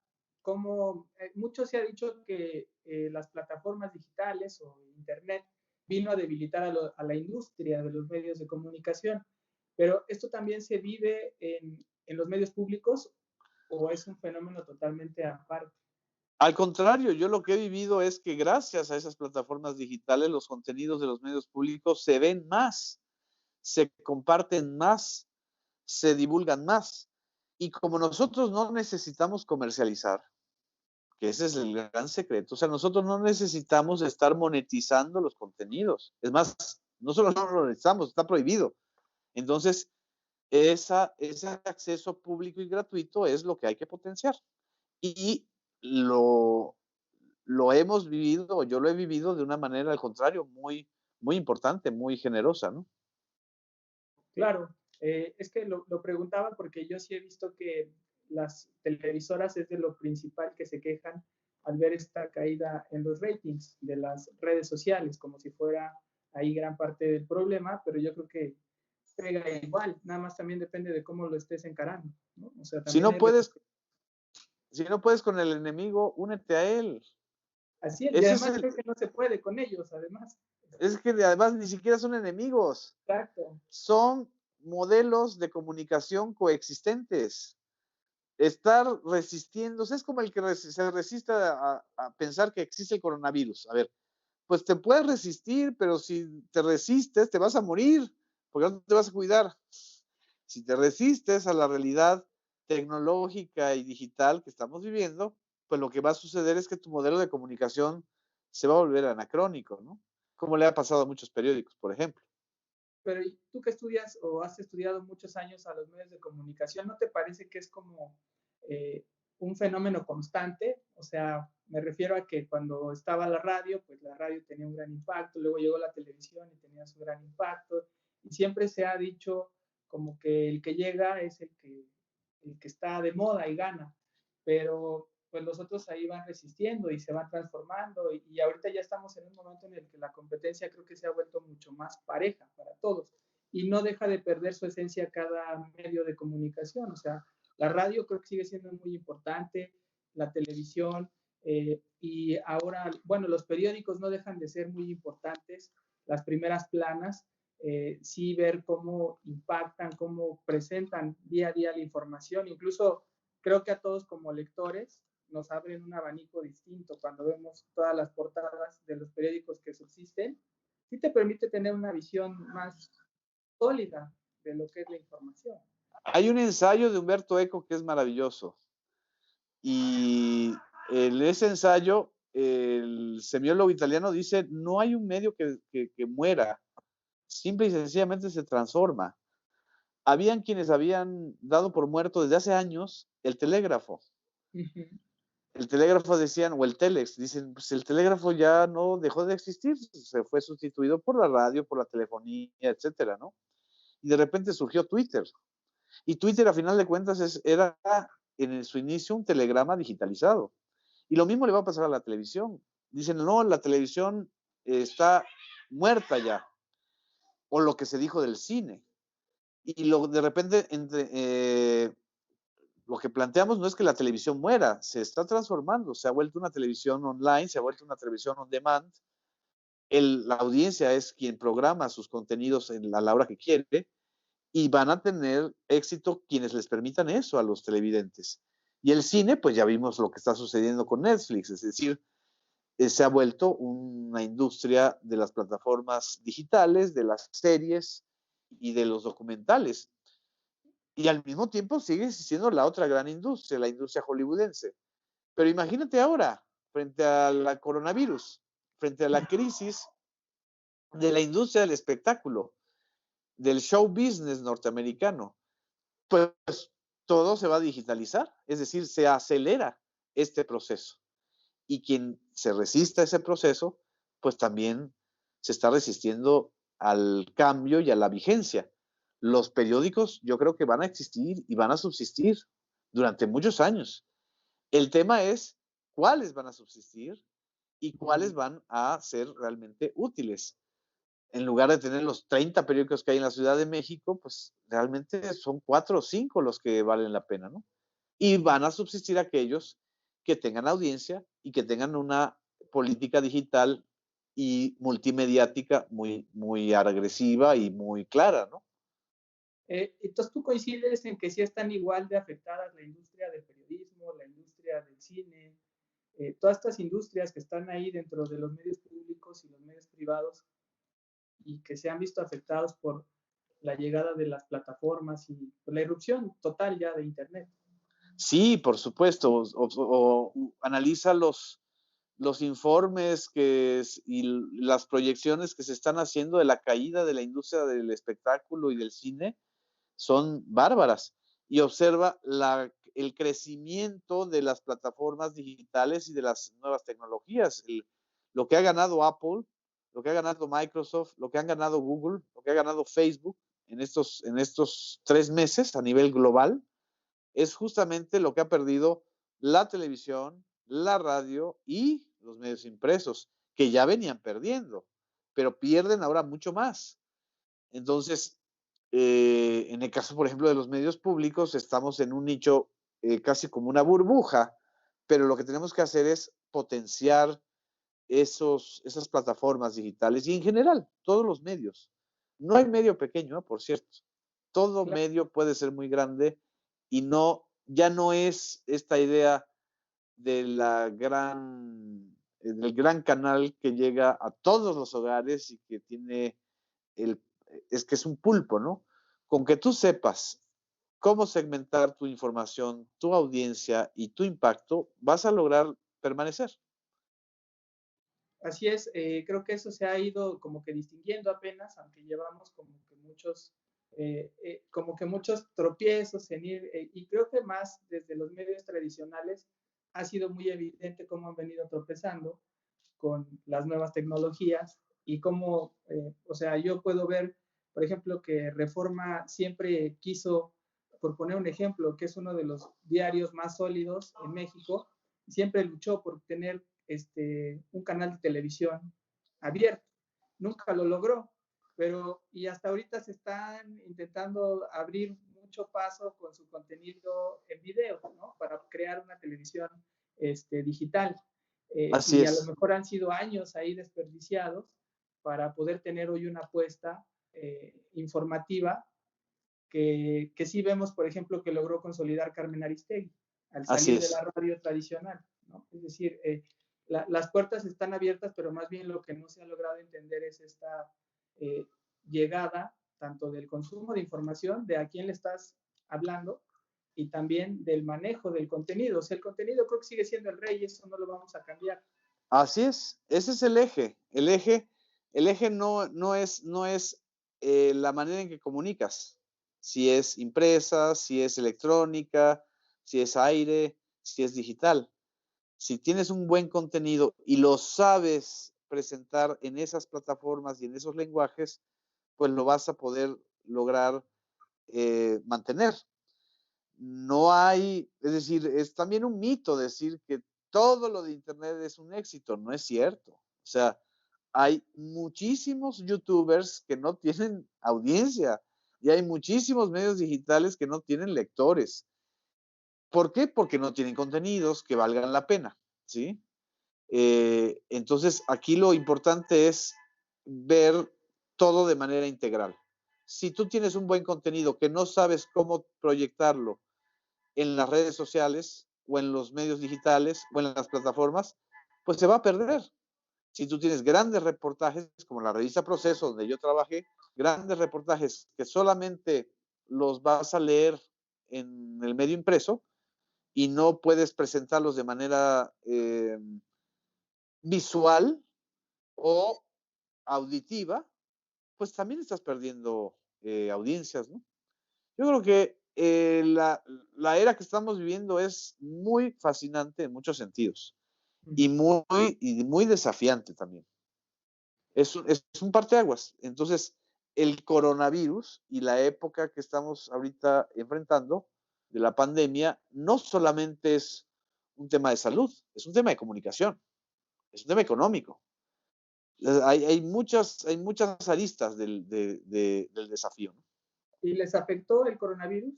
como mucho se ha dicho que las plataformas digitales o Internet vino a debilitar a la industria de los medios de comunicación, pero esto también se vive en los medios públicos o es un fenómeno totalmente aparte. Al contrario, yo lo que he vivido es que gracias a esas plataformas digitales los contenidos de los medios públicos se ven más, se comparten más, se divulgan más. Y como nosotros no necesitamos comercializar, que ese es el gran secreto, o sea, nosotros no necesitamos estar monetizando los contenidos. Es más, no solo no lo necesitamos, está prohibido. Entonces, ese acceso público y gratuito es lo que hay que potenciar. Y lo, lo hemos vivido, yo lo he vivido de una manera, al contrario, muy, muy importante, muy generosa, ¿no? Claro, es que lo preguntaba porque yo sí he visto que las televisoras es de lo principal que se quejan al ver esta caída en los ratings de las redes sociales, como si fuera ahí gran parte del problema, pero yo creo que pega igual, nada más también depende de cómo lo estés encarando, ¿no? O sea, Si también no hay... puedes, si no puedes con el enemigo, únete a él. Así es, y Ese es además el, creo que no se puede con ellos, además. es que además ni siquiera son enemigos, Exacto. son modelos de comunicación coexistentes. Estar resistiéndose es como el que se resiste a pensar que existe el coronavirus. A ver, pues te puedes resistir, pero si te resistes, te vas a morir, porque no te vas a cuidar. Si te resistes a la realidad tecnológica y digital que estamos viviendo, pues lo que va a suceder es que tu modelo de comunicación se va a volver anacrónico, ¿no? Como le ha pasado a muchos periódicos, por ejemplo. Pero tú que estudias o has estudiado muchos años a los medios de comunicación, ¿no te parece que es como un fenómeno constante? O sea, me refiero a que cuando estaba la radio, pues la radio tenía un gran impacto, luego llegó la televisión y tenía su gran impacto, y siempre se ha dicho como que el que llega es el que está de moda y gana, pero pues los otros ahí van resistiendo y se van transformando y ahorita ya estamos en un momento en el que la competencia creo que se ha vuelto mucho más pareja para todos y no deja de perder su esencia cada medio de comunicación. O sea, la radio creo que sigue siendo muy importante, la televisión y ahora, bueno, los periódicos no dejan de ser muy importantes, las primeras planas, sí ver cómo impactan, cómo presentan día a día la información. Incluso creo que a todos como lectores nos abren un abanico distinto cuando vemos todas las portadas de los periódicos que subsisten. Sí te permite tener una visión más sólida de lo que es la información. Hay un ensayo de Humberto Eco que es maravilloso. Y en ese ensayo, el semiólogo italiano dice, no hay un medio que muera, simple y sencillamente se transforma. Habían quienes habían dado por muerto desde hace años el telégrafo. El telégrafo decían, o el telex, dicen, pues el telégrafo ya no dejó de existir, se fue sustituido por la radio, por la telefonía, etcétera, ¿no? Y de repente surgió Twitter. Y Twitter, a final de cuentas, era en su inicio un telegrama digitalizado. Y lo mismo le va a pasar a la televisión. Dicen, no, la televisión está muerta ya. O lo que se dijo del cine. Y de repente, lo que planteamos no es que la televisión muera, se está transformando, se ha vuelto una televisión online, se ha vuelto una televisión on demand. La audiencia es quien programa sus contenidos a la hora que quiere, y van a tener éxito quienes les permitan eso a los televidentes. Y el cine, pues ya vimos lo que está sucediendo con Netflix, es decir, se ha vuelto una industria de las plataformas digitales, de las series y de los documentales. Y al mismo tiempo sigue existiendo la otra gran industria, la industria hollywoodense. Pero imagínate ahora, frente al coronavirus, frente a la crisis de la industria del espectáculo, del show business norteamericano, pues todo se va a digitalizar, es decir, se acelera este proceso. Y quien se resista a ese proceso, pues también se está resistiendo al cambio y a la vigencia. Los periódicos yo creo que van a existir y van a subsistir durante muchos años. El tema es cuáles van a subsistir y cuáles van a ser realmente útiles. En lugar de tener los 30 periódicos que hay en la Ciudad de México, pues realmente son 4 o 5 los que valen la pena, ¿no? Y van a subsistir aquellos que tengan audiencia y que tengan una política digital y multimediática muy, muy agresiva y muy clara, ¿no? Entonces, ¿tú coincides en que sí están igual de afectadas la industria del periodismo, la industria del cine, todas estas industrias que están ahí dentro de los medios públicos y los medios privados y que se han visto afectados por la llegada de las plataformas y por la irrupción total ya de Internet? Sí, por supuesto. O analiza los informes y las proyecciones que se están haciendo de la caída de la industria del espectáculo y del cine son bárbaras. Y observa el crecimiento de las plataformas digitales y de las nuevas tecnologías. Lo que ha ganado Apple, lo que ha ganado Microsoft, lo que han ganado Google, lo que ha ganado Facebook en estos 3 meses a nivel global, es justamente lo que ha perdido la televisión, la radio y los medios impresos, que ya venían perdiendo, pero pierden ahora mucho más. Entonces, en el caso, por ejemplo, de los medios públicos, estamos en un nicho casi como una burbuja, pero lo que tenemos que hacer es potenciar esas plataformas digitales y en general todos los medios. No hay medio pequeño, por cierto. Todo Claro. medio puede ser muy grande y ya no es esta idea del gran canal que llega a todos los hogares y que es que es un pulpo, ¿no? Con que tú sepas cómo segmentar tu información, tu audiencia y tu impacto, vas a lograr permanecer. Así es, creo que eso se ha ido como que distinguiendo apenas, aunque llevamos como que muchos tropiezos en ir, y creo que más desde los medios tradicionales ha sido muy evidente cómo han venido tropezando con las nuevas tecnologías y cómo, o sea, yo puedo ver, por ejemplo, que Reforma siempre quiso, por poner un ejemplo, que es uno de los diarios más sólidos en México, siempre luchó por tener un canal de televisión abierto. Nunca lo logró, pero y hasta ahorita se están intentando abrir mucho paso con su contenido en video, ¿no? Para crear una televisión digital. Así Y a lo es. mejor han sido años ahí desperdiciados para poder tener hoy una apuesta informativa que sí vemos, por ejemplo, que logró consolidar Carmen Aristegui al Así salir de es. la radio tradicional, ¿no? Es decir, las puertas están abiertas, pero más bien lo que no se ha logrado entender es esta llegada tanto del consumo de información, de a quién le estás hablando, y también del manejo del contenido. O sea, el contenido creo que sigue siendo el rey y eso no lo vamos a cambiar. Así es, ese es el eje. El eje no es la manera en que comunicas. Si es impresa, si es electrónica, si es aire, si es digital. Si tienes un buen contenido y lo sabes presentar en esas plataformas y en esos lenguajes, pues lo vas a poder lograr mantener. No hay, es decir, es también un mito decir que todo lo de Internet es un éxito, no es cierto. O sea, hay muchísimos youtubers que no tienen audiencia y hay muchísimos medios digitales que no tienen lectores. ¿Por qué? Porque no tienen contenidos que valgan la pena, ¿sí? Entonces, aquí lo importante es ver todo de manera integral. Si tú tienes un buen contenido que no sabes cómo proyectarlo en las redes sociales o en los medios digitales o en las plataformas, pues se va a perder. Si tú tienes grandes reportajes, como la revista Proceso, donde yo trabajé, grandes reportajes que solamente los vas a leer en el medio impreso y no puedes presentarlos de manera visual o auditiva, pues también estás perdiendo audiencias, ¿no? Yo creo que la era que estamos viviendo es muy fascinante en muchos sentidos y muy desafiante también. Es un parteaguas. Entonces, el coronavirus y la época que estamos ahorita enfrentando de la pandemia no solamente es un tema de salud, es un tema de comunicación, es un tema económico. Hay muchas aristas del desafío, ¿no? ¿Y les afectó el coronavirus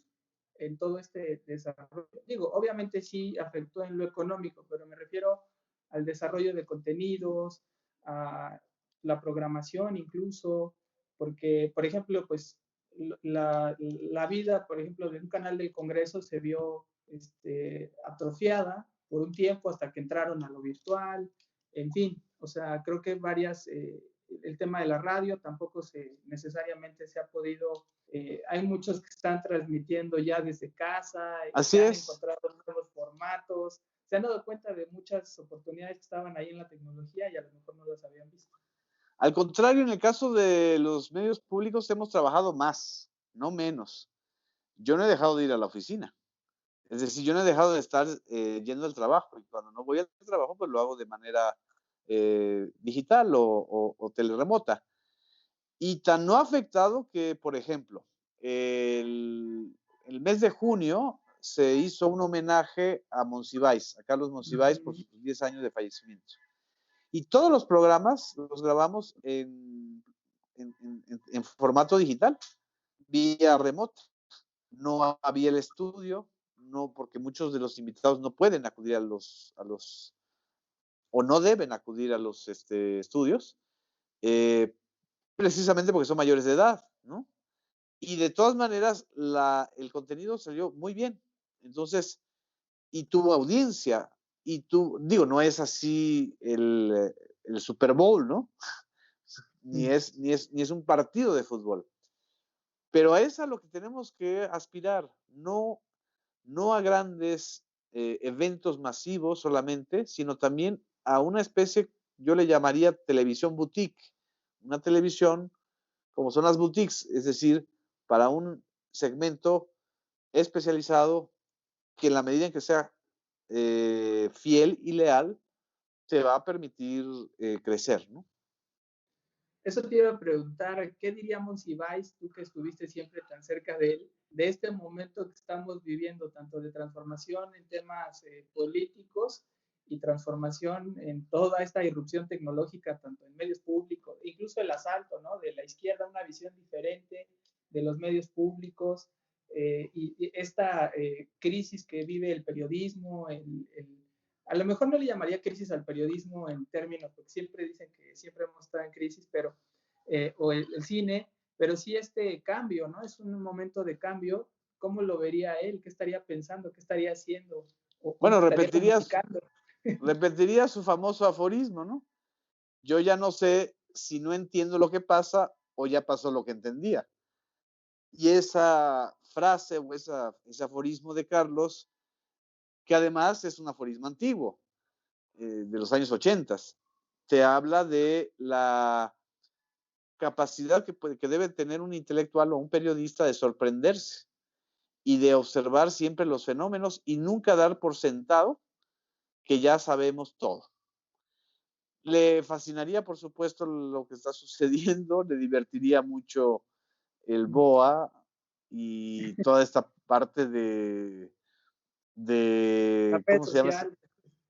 en todo este desarrollo? Digo, obviamente sí afectó en lo económico, pero me refiero al desarrollo de contenidos, a la programación incluso, porque, por ejemplo, pues la vida, por ejemplo, de un canal del Congreso se vio atrofiada por un tiempo hasta que entraron a lo virtual, en fin, o sea, creo que el tema de la radio tampoco necesariamente se ha podido, hay muchos que están transmitiendo ya desde casa y Así se han es. encontrado nuevos formatos, se han dado cuenta de muchas oportunidades que estaban ahí en la tecnología y a lo mejor no las habían visto. Al contrario, en el caso de los medios públicos hemos trabajado más, no menos. Yo no he dejado de ir a la oficina. Es decir, yo no he dejado de estar yendo al trabajo y cuando no voy al trabajo, pues lo hago de manera digital o teleremota. Y tan no ha afectado que, por ejemplo, el mes de junio se hizo un homenaje a Monsiváis, a Carlos Monsiváis, por sus 10 años de fallecimiento. Y todos los programas los grabamos en formato digital, vía remota. No había el estudio, no, porque muchos de los invitados no pueden acudir o no deben acudir a los estudios, precisamente porque son mayores de edad, ¿no? Y de todas maneras, el contenido salió muy bien. Entonces, y tuvo audiencia, digo, no es así el Super Bowl, ¿no? Ni es un partido de fútbol. Pero es a lo que tenemos que aspirar, no a grandes eventos masivos solamente, sino también a una especie, yo le llamaría televisión boutique, una televisión como son las boutiques, es decir, para un segmento especializado que en la medida en que sea fiel y leal, te va a permitir crecer, ¿no? Eso te iba a preguntar, ¿qué diría Monsiváis, tú que estuviste siempre tan cerca de él, de este momento que estamos viviendo, tanto de transformación en temas políticos y transformación en toda esta irrupción tecnológica, tanto en medios públicos, incluso el asalto, ¿no? De la izquierda, una visión diferente de los medios públicos y esta crisis que vive el periodismo, a lo mejor no le llamaría crisis al periodismo en términos, porque siempre dicen que siempre hemos estado en crisis, pero, o el cine, pero sí este cambio, ¿no? Es un momento de cambio. ¿Cómo lo vería él? ¿Qué estaría pensando? ¿Qué estaría haciendo? ¿O cómo Bueno, estaría comunicando? repetiría su famoso aforismo, ¿no? Yo ya no sé si no entiendo lo que pasa o ya pasó lo que entendía. Y esa frase o ese aforismo de Carlos, que además es un aforismo antiguo, de los años 80, te habla de la capacidad que debe tener un intelectual o un periodista de sorprenderse y de observar siempre los fenómenos y nunca dar por sentado que ya sabemos todo. Le fascinaría, por supuesto, lo que está sucediendo, le divertiría mucho el BOA y toda esta parte La red ¿cómo se llama? social,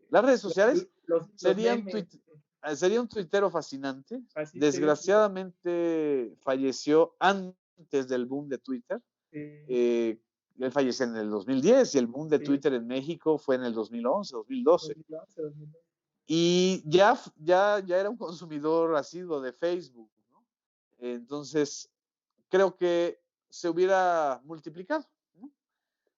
Las redes los, sociales. los Sería memes, sería un tuitero fascinante. así sería un Twitter. Desgraciadamente falleció antes del boom de Twitter. Sí, Eh, Él falleció en el 2010 y el boom de sí, Twitter en México fue en el 2011, 2012. 2011, 2012. Y ya era un consumidor asiduo de Facebook, ¿no? Entonces, creo que se hubiera multiplicado, ¿no?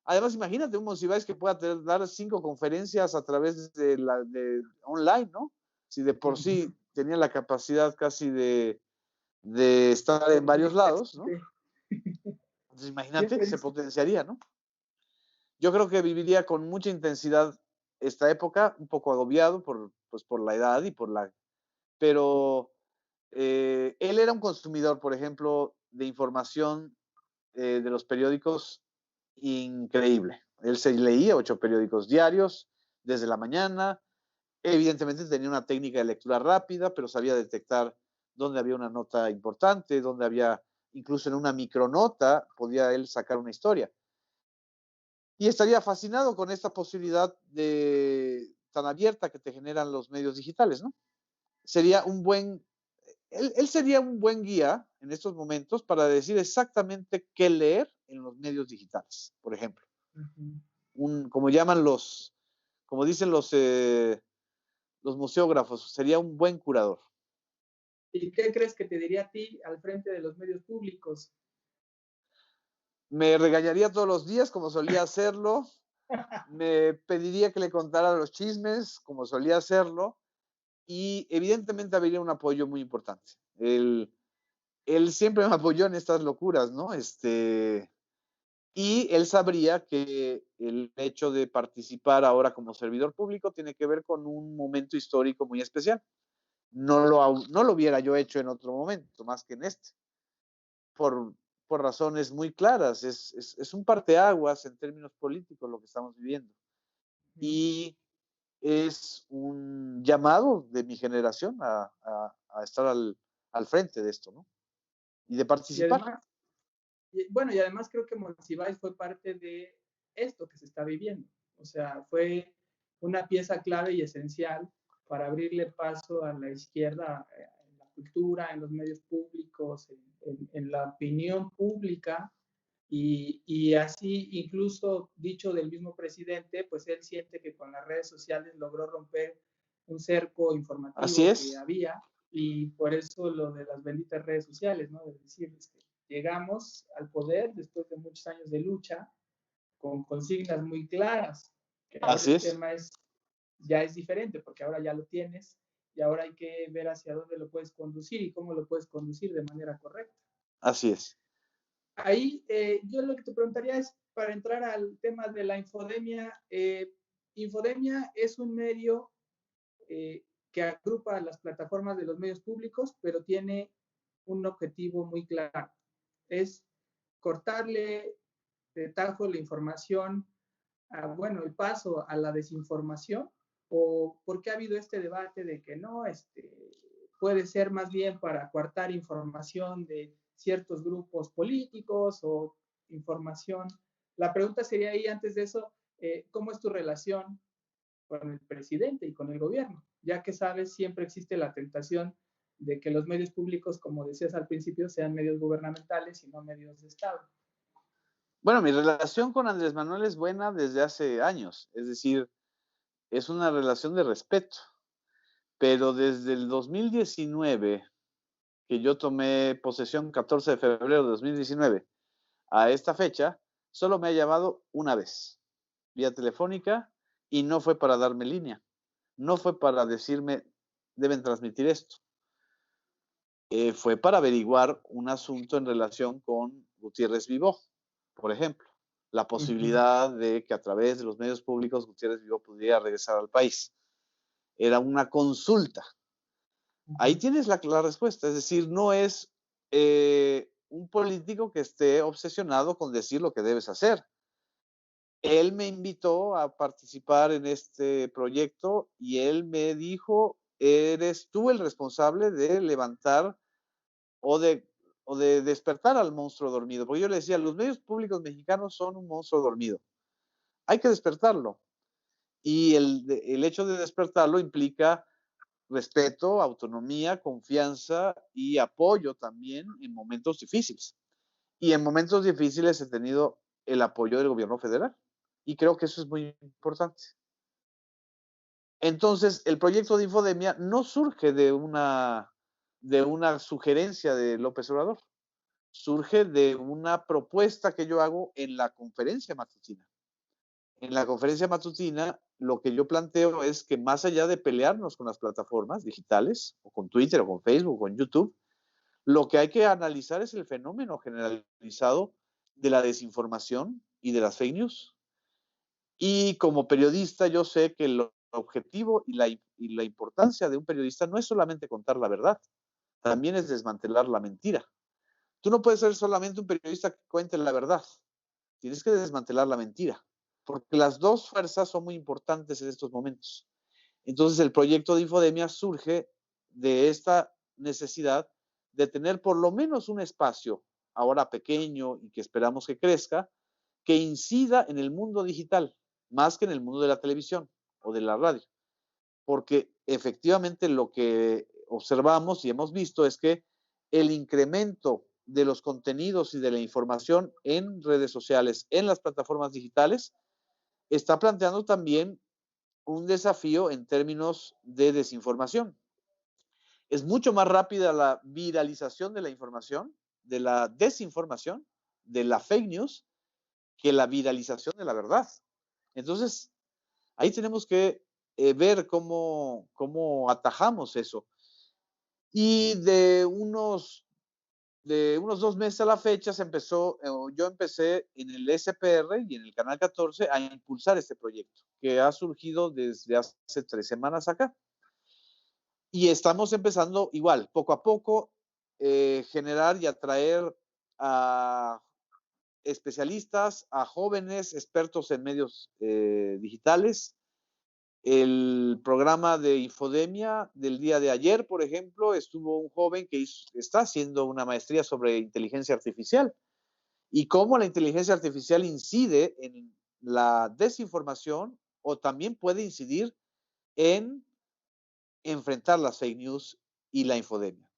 Además, imagínate un Monsiváis que pueda dar 5 conferencias a través de online, ¿no? Si de por sí tenía la capacidad casi de estar en varios lados, ¿no? Entonces, imagínate, Siempre se dice, potenciaría, ¿no? Yo creo que viviría con mucha intensidad esta época, un poco agobiado pues, por la edad y pero él era un consumidor, por ejemplo, de información de los periódicos increíble. Él se leía 8 periódicos diarios desde la mañana. Evidentemente tenía una técnica de lectura rápida, pero sabía detectar dónde había una nota importante, dónde había, incluso en una micronota, podía él sacar una historia. Y estaría fascinado con esta posibilidad tan abierta que te generan los medios digitales, ¿no? Sería un buen, él sería un buen guía en estos momentos para decir exactamente qué leer en los medios digitales, por ejemplo. Como llaman como dicen los museógrafos, sería un buen curador. ¿y qué crees que te diría a ti al frente de los medios públicos? Me regañaría todos los días, como solía hacerlo. Me pediría que le contara los chismes, como solía hacerlo. Y evidentemente habría un apoyo muy importante. Él siempre me apoyó en estas locuras, ¿no? Y él sabría que el hecho de participar ahora como servidor público tiene que ver con un momento histórico muy especial. No lo hubiera yo hecho en otro momento, más que en este, por, por razones muy claras. Es un parteaguas en términos políticos lo que estamos viviendo. Y es un llamado de mi generación a estar al frente de esto, ¿no? Y de Y participar. además, bueno, y además creo que Monsiváis fue parte de esto que se está viviendo. O sea, fue una pieza clave y esencial para abrirle paso a la izquierda en la cultura, en los medios públicos, en la opinión pública. Y así, incluso dicho del mismo presidente, pues él siente que con las redes sociales logró romper un cerco Así informativo que es, había y por eso lo de las benditas redes sociales, ¿no? Es decir, llegamos al poder después de muchos años de lucha con consignas muy claras, que ahora así el es, tema ya es diferente porque ahora ya lo tienes y ahora hay que ver hacia dónde lo puedes conducir y cómo lo puedes conducir de manera correcta. así es. Ahí yo lo que te preguntaría es, para entrar al tema de la infodemia, Infodemia es un medio que agrupa las plataformas de los medios públicos, pero tiene un objetivo muy claro. Es cortarle de tajo la información, bueno, el paso a la desinformación, o por qué ha habido este debate de que no, puede ser más bien para coartar información de ciertos grupos políticos o información. La pregunta sería ahí, antes de eso, ¿cómo es tu relación con el presidente y con el gobierno? Ya que sabes, siempre existe la tentación de que los medios públicos, como decías al principio, sean medios gubernamentales y no medios de Estado. Bueno, mi relación con Andrés Manuel es buena desde hace años, es decir, es una relación de respeto, pero desde el 2019 que yo tomé posesión 14 de febrero de 2019 a esta fecha, solo me ha llamado una vez, vía telefónica, y no fue para darme línea, no fue para decirme, deben transmitir esto. Fue para averiguar un asunto en relación con Gutiérrez Vivó, por ejemplo, la posibilidad de que a través de los medios públicos Gutiérrez Vivó pudiera regresar al país. Era una consulta. Ahí tienes la respuesta, es decir, no es un político que esté obsesionado con decir lo que debes hacer. Él me invitó a participar en este proyecto y él me dijo, eres tú el responsable de levantar o de despertar al monstruo dormido. Porque yo le decía, los medios públicos mexicanos son un monstruo dormido. Hay que despertarlo. Y el hecho de despertarlo implica respeto, autonomía, confianza y apoyo también en momentos difíciles. Y en momentos difíciles he tenido el apoyo del gobierno federal. Y creo que eso es muy importante. Entonces, el proyecto de Infodemia no surge de una sugerencia de López Obrador, surge de una propuesta que yo hago en la conferencia matutina. En la conferencia matutina, lo que yo planteo es que más allá de pelearnos con las plataformas digitales, o con Twitter, o con Facebook, o con YouTube, lo que hay que analizar es el fenómeno generalizado de la desinformación y de las fake news. Y como periodista yo sé que el objetivo y la importancia de un periodista no es solamente contar la verdad, también es desmantelar la mentira. Tú no puedes ser solamente un periodista que cuente la verdad, tienes que desmantelar la mentira, porque las dos fuerzas son muy importantes en estos momentos. Entonces el proyecto de Infodemia surge de esta necesidad de tener por lo menos un espacio, ahora pequeño y que esperamos que crezca, que incida en el mundo digital, más que en el mundo de la televisión o de la radio. Porque efectivamente lo que observamos y hemos visto es que el incremento de los contenidos y de la información en redes sociales, en las plataformas digitales, está planteando también un desafío en términos de desinformación. Es mucho más rápida la viralización de la información, de la desinformación, de la fake news, que la viralización de la verdad. Entonces, ahí tenemos que ver cómo atajamos eso. Y de unos 2 meses a la fecha yo empecé en el SPR y en el Canal 14 a impulsar este proyecto, que ha surgido desde hace 3 semanas acá. Y estamos empezando igual, poco a poco, generar y atraer a especialistas, a jóvenes expertos en medios digitales. El programa de Infodemia del día de ayer, por ejemplo, estuvo un joven que está haciendo una maestría sobre inteligencia artificial y cómo la inteligencia artificial incide en la desinformación o también puede incidir en enfrentar las fake news y la infodemia.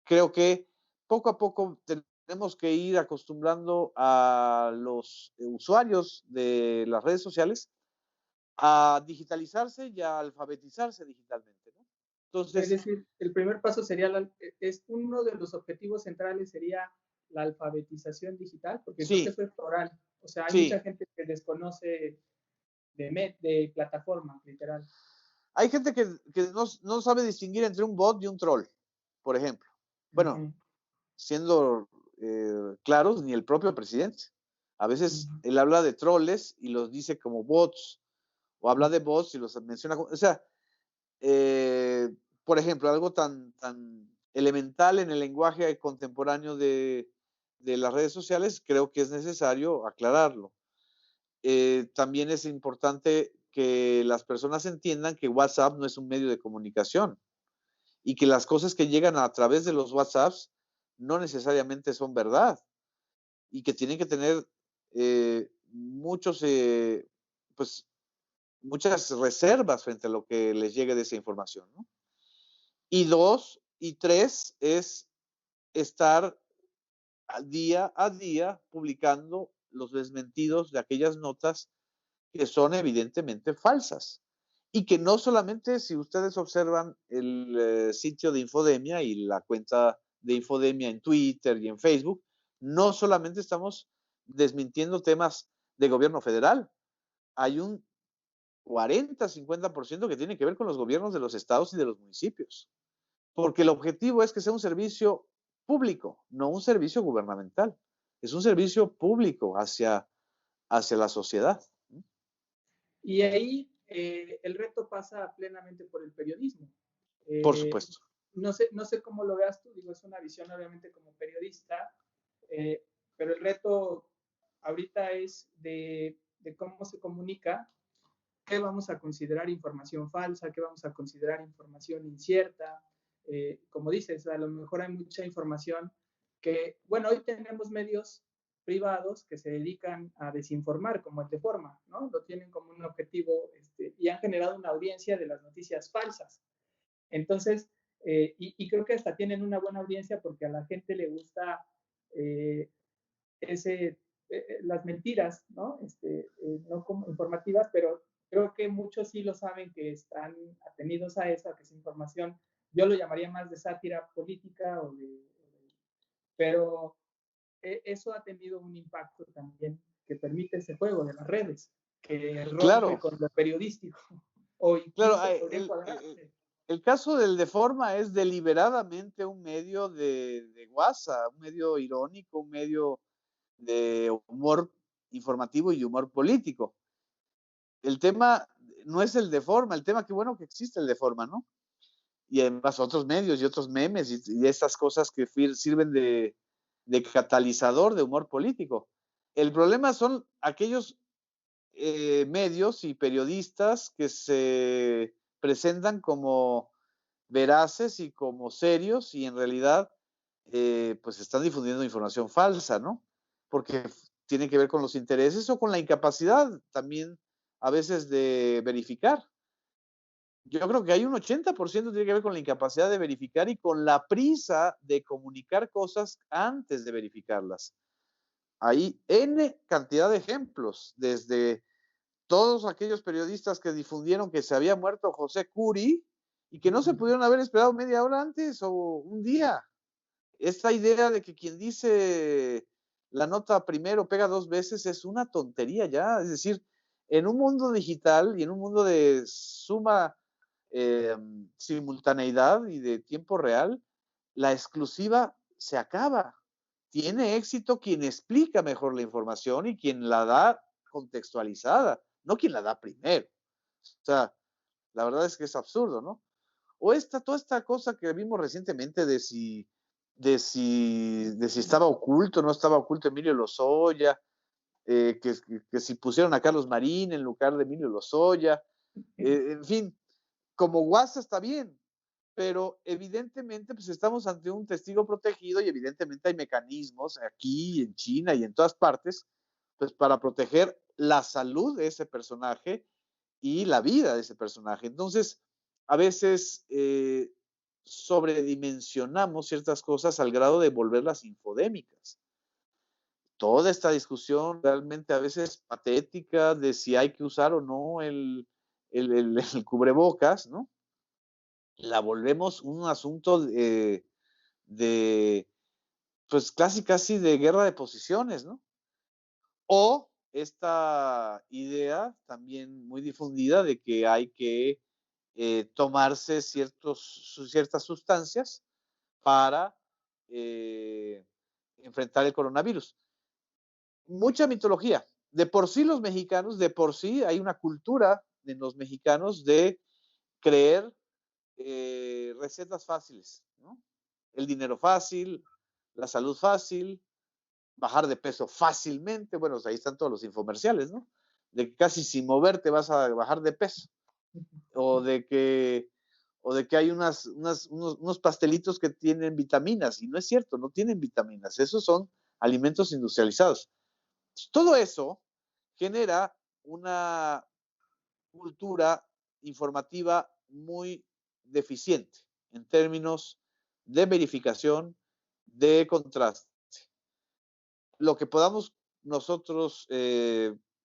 Creo que poco a poco tenemos que ir acostumbrando a los usuarios de las redes sociales a digitalizarse y a alfabetizarse digitalmente, ¿no? Es Entonces, decir, el primer paso sería, es uno de los objetivos centrales sería la alfabetización digital, porque creo que sí, eso es oral. O sea, hay mucha sí. gente que desconoce de plataforma, literal. Hay gente que no sabe distinguir entre un bot y un troll, por ejemplo. Bueno, siendo claros, ni el propio presidente. A veces él habla de troles y los dice como bots, o habla de bots y los menciona como, o sea, por ejemplo, algo tan elemental en el lenguaje contemporáneo de las redes sociales, creo que es necesario aclararlo. También es importante que las personas entiendan que WhatsApp no es un medio de comunicación y que las cosas que llegan a través de los WhatsApps no necesariamente son verdad y que tienen que tener pues, muchas reservas frente a lo que les llegue de esa información, ¿no? Y 2, y 3 es estar día a día publicando los desmentidos de aquellas notas que son evidentemente falsas. Y que no solamente, si ustedes observan el sitio de Infodemia y la cuenta de infodemia en Twitter y en Facebook, no solamente estamos desmintiendo temas de gobierno federal, hay un 40-50% que tiene que ver con los gobiernos de los estados y de los municipios, porque el objetivo es que sea un servicio público, no un servicio gubernamental, es un servicio público hacia la sociedad. Y ahí el reto pasa plenamente por el periodismo. Por supuesto. No sé cómo lo veas tú, digo, es una visión obviamente como periodista, pero el reto ahorita es de cómo se comunica, qué vamos a considerar información falsa, qué vamos a considerar información incierta. Como dices, a lo mejor hay mucha información que, bueno, hoy tenemos medios privados que se dedican a desinformar, como el de Forma, ¿no? Lo tienen como un objetivo y han generado una audiencia de las noticias falsas. Entonces, y creo que hasta tienen una buena audiencia porque a la gente le gusta eh, las mentiras, ¿no? No como informativas, pero creo que muchos sí lo saben que están atenidos a eso, a que esa información, yo lo llamaría más de sátira política, pero eso ha tenido un impacto también que permite ese juego de las redes, que rompe claro, con lo periodístico, o claro, incluso podría encuadrarse. el caso del Deforma es deliberadamente un medio de guasa, un medio irónico, un medio de humor informativo y humor político. El tema no es el Deforma, el tema, qué bueno que existe el Deforma, ¿no? Y además otros medios y otros memes y estas cosas que sirven de catalizador de humor político. El problema son aquellos medios y periodistas que se presentan como veraces y como serios y en realidad pues están difundiendo información falsa, ¿no? Porque tiene que ver con los intereses o con la incapacidad también a veces de verificar. Yo creo que hay un 80% que tiene que ver con la incapacidad de verificar y con la prisa de comunicar cosas antes de verificarlas. Hay N cantidad de ejemplos, desde todos aquellos periodistas que difundieron que se había muerto José Curi y que no se pudieron haber esperado media hora antes o un día. Esta idea de que quien dice la nota primero pega dos veces es una tontería ya. Es decir, en un mundo digital y en un mundo de suma eh, simultaneidad y de tiempo real, la exclusiva se acaba. Tiene éxito quien explica mejor la información y quien la da contextualizada, no quien la da primero. O sea, la verdad es que es absurdo, ¿no? O toda esta cosa que vimos recientemente de si estaba oculto o no estaba oculto Emilio Lozoya, que si pusieron a Carlos Marín en lugar de Emilio Lozoya, en fin, como WhatsApp está bien, pero evidentemente pues estamos ante un testigo protegido y evidentemente hay mecanismos aquí, en China y en todas partes, pues para proteger la salud de ese personaje y la vida de ese personaje. Entonces, a veces sobredimensionamos ciertas cosas al grado de volverlas infodémicas. Toda esta discusión realmente a veces patética de si hay que usar o no el cubrebocas, ¿no? La volvemos un asunto de pues casi de guerra de posiciones, ¿no? O esta idea también muy difundida de que hay que tomarse ciertas sustancias para enfrentar el coronavirus. Mucha mitología. De por sí los mexicanos, de por sí hay una cultura en los mexicanos de creer recetas fáciles, ¿no? El dinero fácil, la salud fácil, bajar de peso fácilmente. Bueno, ahí están todos los infomerciales, ¿no? De que casi sin moverte vas a bajar de peso. O de que, hay unos pastelitos que tienen vitaminas. Y no es cierto, no tienen vitaminas. Esos son alimentos industrializados. Todo eso genera una cultura informativa muy deficiente en términos de verificación, de contraste. Lo que podamos nosotros,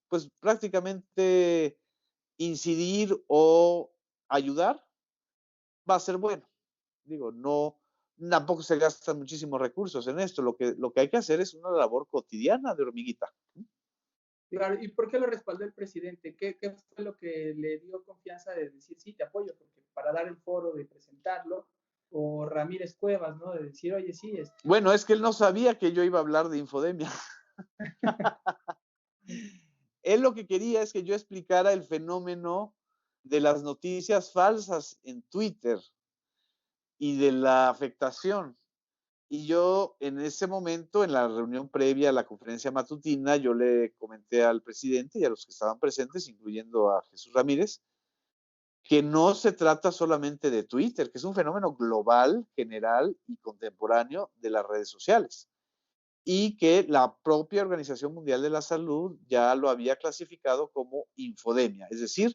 pues prácticamente incidir o ayudar, va a ser bueno. Digo, no, tampoco se gastan muchísimos recursos en esto. Lo que hay que hacer es una labor cotidiana de hormiguita. Claro, ¿y por qué lo respaldó el presidente? ¿Qué fue lo que le dio confianza de decir, sí, te apoyo? Porque para dar el foro de presentarlo, o Ramírez Cuevas, ¿no? De decir, oye, sí, Bueno, es que él no sabía que yo iba a hablar de infodemia. Él lo que quería es que yo explicara el fenómeno de las noticias falsas en Twitter y de la afectación. Y yo en ese momento, en la reunión previa a la conferencia matutina, yo le comenté al presidente y a los que estaban presentes, incluyendo a Jesús Ramírez, que no se trata solamente de Twitter, que es un fenómeno global, general y contemporáneo de las redes sociales. Y que la propia Organización Mundial de la Salud ya lo había clasificado como infodemia, es decir,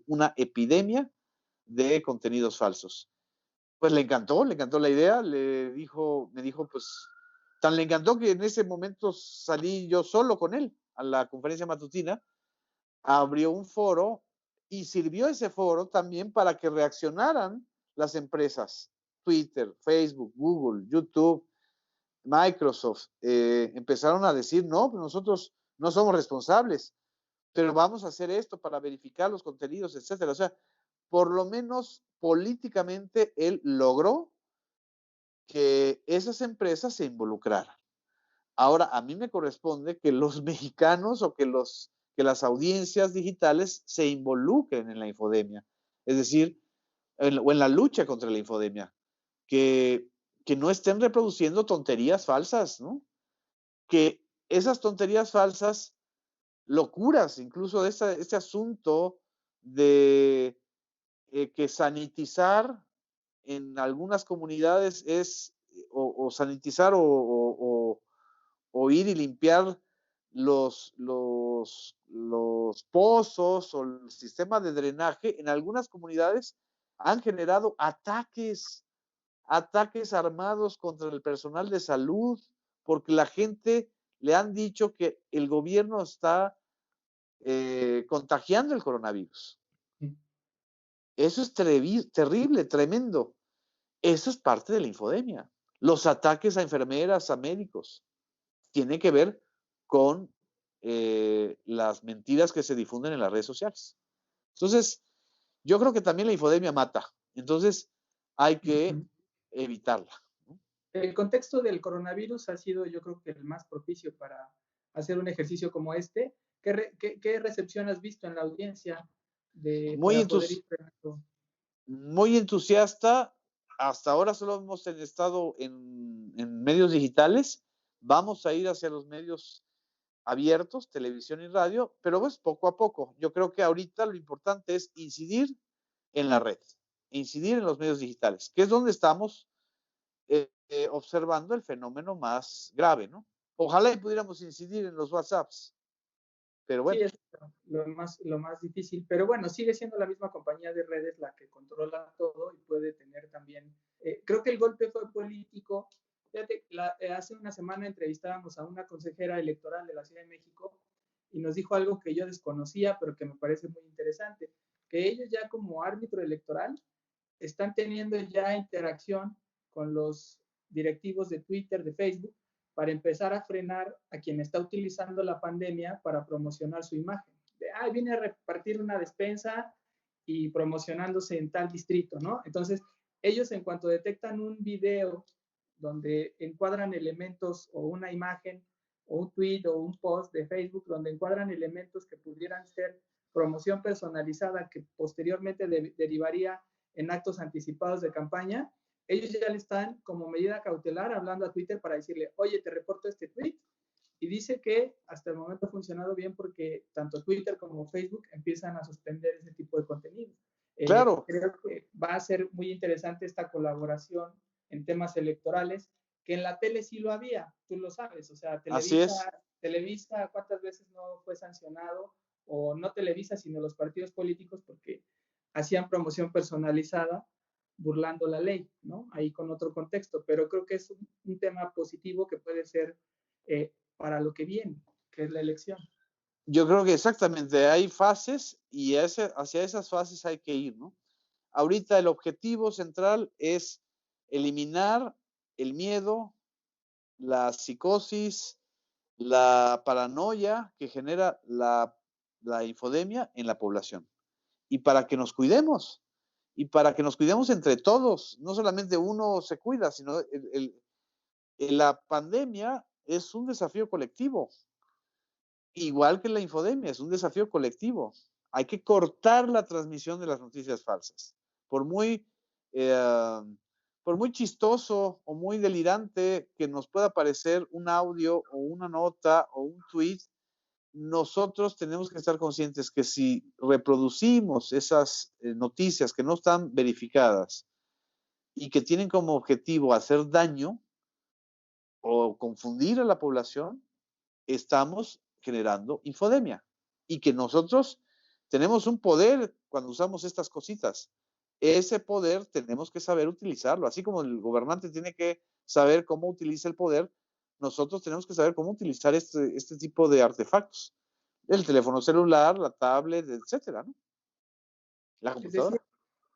una epidemia de contenidos falsos. Pues le encantó la idea, me dijo, pues, tan le encantó que en ese momento salí yo solo con él a la conferencia matutina, abrió un foro y sirvió ese foro también para que reaccionaran las empresas, Twitter, Facebook, Google, YouTube, Microsoft, empezaron a decir, no, pues nosotros no somos responsables, pero vamos a hacer esto para verificar los contenidos, etcétera. O sea, por lo menos políticamente él logró que esas empresas se involucraran. Ahora, a mí me corresponde que los mexicanos o que las audiencias digitales se involucren en la infodemia, es decir, o en la lucha contra la infodemia, que, que no estén reproduciendo tonterías falsas, ¿no? Que esas tonterías falsas, locuras, incluso de este asunto de que sanitizar en algunas comunidades es, o sanitizar o ir y limpiar los pozos o el sistema de drenaje, en algunas comunidades han generado ataques armados contra el personal de salud, porque la gente le han dicho que el gobierno está contagiando el coronavirus. Eso es terrible, tremendo. Eso es parte de la infodemia. Los ataques a enfermeras, a médicos, tiene que ver con las mentiras que se difunden en las redes sociales. Entonces, yo creo que también la infodemia mata. Entonces, hay que evitarla. El contexto del coronavirus ha sido, yo creo que el más propicio para hacer un ejercicio como este. ¿Qué recepción has visto en la audiencia para poder ir frenando? Muy entusiasta. Hasta ahora solo hemos estado en medios digitales. Vamos a ir hacia los medios abiertos, televisión y radio, pero pues poco a poco. Yo creo que ahorita lo importante es incidir en la red, incidir en los medios digitales, que es donde estamos observando el fenómeno más grave, ¿no? Ojalá y pudiéramos incidir en los WhatsApps, pero bueno. Sí, es lo más difícil, pero bueno, sigue siendo la misma compañía de redes la que controla todo y puede tener también, creo que el golpe fue político. Fíjate, hace una semana entrevistábamos a una consejera electoral de la Ciudad de México y nos dijo algo que yo desconocía, pero que me parece muy interesante, que ellos ya como árbitro electoral están teniendo ya interacción con los directivos de Twitter, de Facebook, para empezar a frenar a quien está utilizando la pandemia para promocionar su imagen. Viene a repartir una despensa y promocionándose en tal distrito, ¿no? Entonces, ellos en cuanto detectan un video donde encuadran elementos o una imagen o un tweet o un post de Facebook donde encuadran elementos que pudieran ser promoción personalizada que posteriormente derivaría en actos anticipados de campaña, ellos ya le están como medida cautelar hablando a Twitter para decirle, oye, te reporto este tweet, y dice que hasta el momento ha funcionado bien porque tanto Twitter como Facebook empiezan a suspender ese tipo de contenido. Claro. Creo que va a ser muy interesante esta colaboración en temas electorales, que en la tele sí lo había, tú lo sabes, o sea, Televisa ¿cuántas veces no fue sancionado? O no Televisa, sino los partidos políticos porque hacían promoción personalizada burlando la ley, ¿no? Ahí con otro contexto, pero creo que es un tema positivo que puede ser para lo que viene, que es la elección. Yo creo que exactamente, hay fases y hacia esas fases hay que ir, ¿no? Ahorita el objetivo central es eliminar el miedo, la psicosis, la paranoia que genera la infodemia en la población. Y para que nos cuidemos, y para que nos cuidemos entre todos, no solamente uno se cuida, sino la pandemia es un desafío colectivo, igual que la infodemia, es un desafío colectivo. Hay que cortar la transmisión de las noticias falsas. Por muy, eh, por muy chistoso o muy delirante que nos pueda parecer un audio o una nota o un tweet, nosotros tenemos que estar conscientes que si reproducimos esas noticias que no están verificadas y que tienen como objetivo hacer daño o confundir a la población, estamos generando infodemia y que nosotros tenemos un poder cuando usamos estas cositas. Ese poder tenemos que saber utilizarlo, así como el gobernante tiene que saber cómo utiliza el poder, nosotros tenemos que saber cómo utilizar este tipo de artefactos. El teléfono celular, la tablet, etcétera, ¿no? La Es decir, computadora.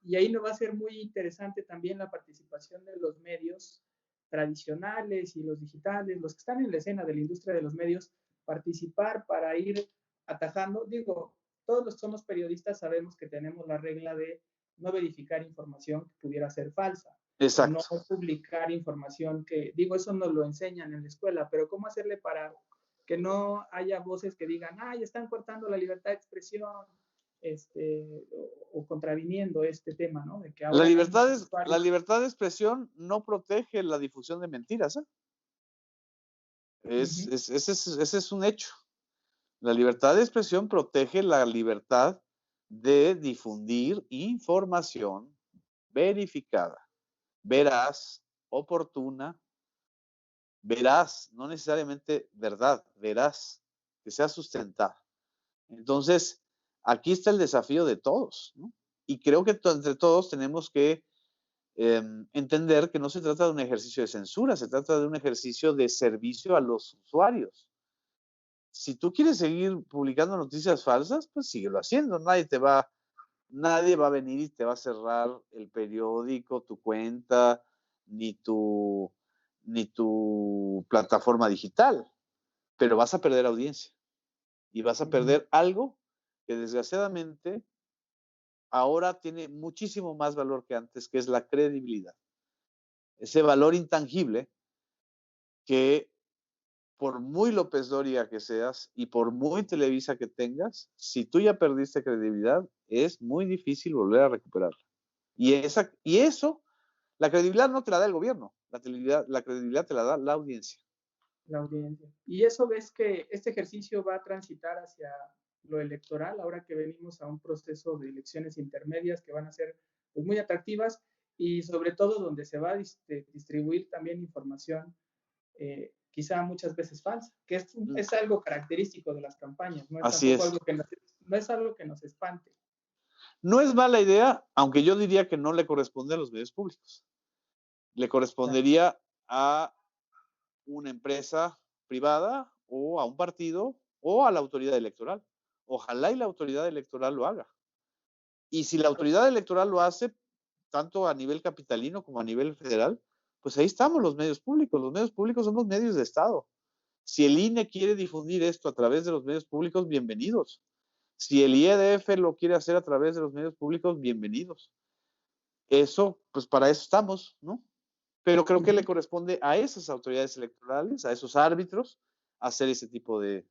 y ahí nos va a ser muy interesante también la participación de los medios tradicionales y los digitales, los que están en la escena de la industria de los medios, participar para ir atajando. Digo, todos los que somos periodistas sabemos que tenemos la regla de no verificar información que pudiera ser falsa o no Exacto. publicar información que, digo, eso nos lo enseñan en la escuela, pero ¿cómo hacerle para que no haya voces que digan, ay, están cortando la libertad de expresión, o contraviniendo este tema, ¿no? De que ahora hay muchos La usuarios. libertad de expresión no protege la difusión de mentiras, ¿eh? Uh-huh. Ese es un hecho. La libertad de expresión protege la libertad de difundir información verificada, veraz, oportuna, veraz, no necesariamente verdad, veraz, que sea sustentada. Entonces, aquí está el desafío de todos, ¿no? Y creo que entre todos tenemos que entender que no se trata de un ejercicio de censura, se trata de un ejercicio de servicio a los usuarios. Si tú quieres seguir publicando noticias falsas, pues síguelo haciendo. Nadie va a venir y te va a cerrar el periódico, tu cuenta, ni tu, ni tu plataforma digital, pero vas a perder audiencia y vas a Uh-huh. perder algo que desgraciadamente ahora tiene muchísimo más valor que antes, que es la credibilidad. Ese valor intangible que por muy López Dóriga que seas y por muy Televisa que tengas, si tú ya perdiste credibilidad, es muy difícil volver a recuperarla. Y eso, la credibilidad no te la da el gobierno, la credibilidad te la da la audiencia. La audiencia. Y eso ves que este ejercicio va a transitar hacia lo electoral, ahora que venimos a un proceso de elecciones intermedias que van a ser pues, muy atractivas y sobre todo donde se va a distribuir también información quizá muchas veces falsa, que es algo característico de las campañas, no es Así tampoco es. algo que no es algo que nos espante. No es mala idea, aunque yo diría que no le corresponde a los medios públicos. Le correspondería a una empresa privada o a un partido o a la autoridad electoral. Ojalá y la autoridad electoral lo haga. Y si la autoridad electoral lo hace, tanto a nivel capitalino como a nivel federal, pues ahí estamos los medios públicos. Los medios públicos somos medios de Estado. Si el INE quiere difundir esto a través de los medios públicos, bienvenidos. Si el IEDF lo quiere hacer a través de los medios públicos, bienvenidos. Eso, pues para eso estamos, ¿no? Pero creo que le corresponde a esas autoridades electorales, a esos árbitros, hacer ese tipo de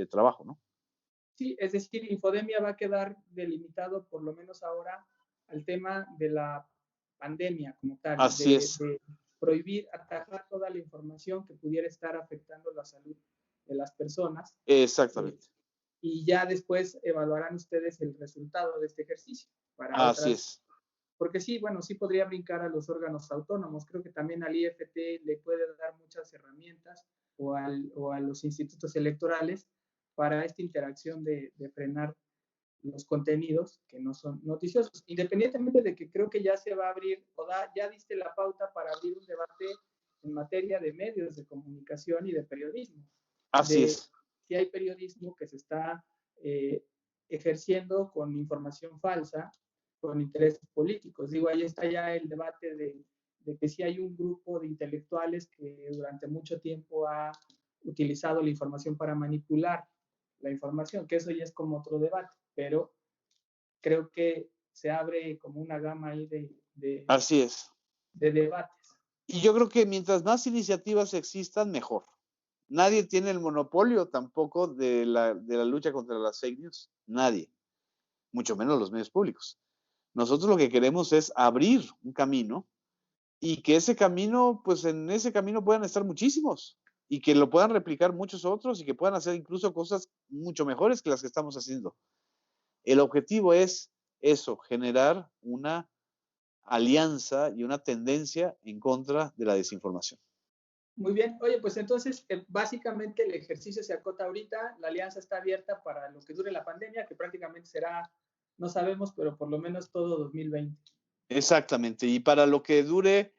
trabajo, ¿no? Sí, es decir, Infodemia va a quedar delimitado, por lo menos ahora, al tema de la pandemia como tal, Así es. de prohibir, atajar toda la información que pudiera estar afectando la salud de las personas. Exactamente. Y ya después evaluarán ustedes el resultado de este ejercicio para Así otras, es. porque sí, bueno, sí podría brincar a los órganos autónomos. Creo que también al IFT le puede dar muchas herramientas o a los institutos electorales para esta interacción de frenar los contenidos que no son noticiosos, independientemente de que creo que ya se va a abrir ya diste la pauta para abrir un debate en materia de medios de comunicación y de periodismo, Así de es. si hay periodismo que se está ejerciendo con información falsa, con intereses políticos. Digo, ahí está ya el debate de que sí hay un grupo de intelectuales que durante mucho tiempo ha utilizado la información para manipular la información, que eso ya es como otro debate, pero creo que se abre como una gama ahí Así es. de debates. Y yo creo que mientras más iniciativas existan, mejor. Nadie tiene el monopolio tampoco de la lucha contra las fake news. Nadie. Mucho menos los medios públicos. Nosotros lo que queremos es abrir un camino y que ese camino, pues en ese camino puedan estar muchísimos y que lo puedan replicar muchos otros y que puedan hacer incluso cosas mucho mejores que las que estamos haciendo. El objetivo es eso, generar una alianza y una tendencia en contra de la desinformación. Muy bien. Oye, pues entonces, básicamente el ejercicio se acota ahorita, la alianza está abierta para lo que dure la pandemia, que prácticamente será, no sabemos, pero por lo menos todo 2020. Exactamente. Y para lo que dure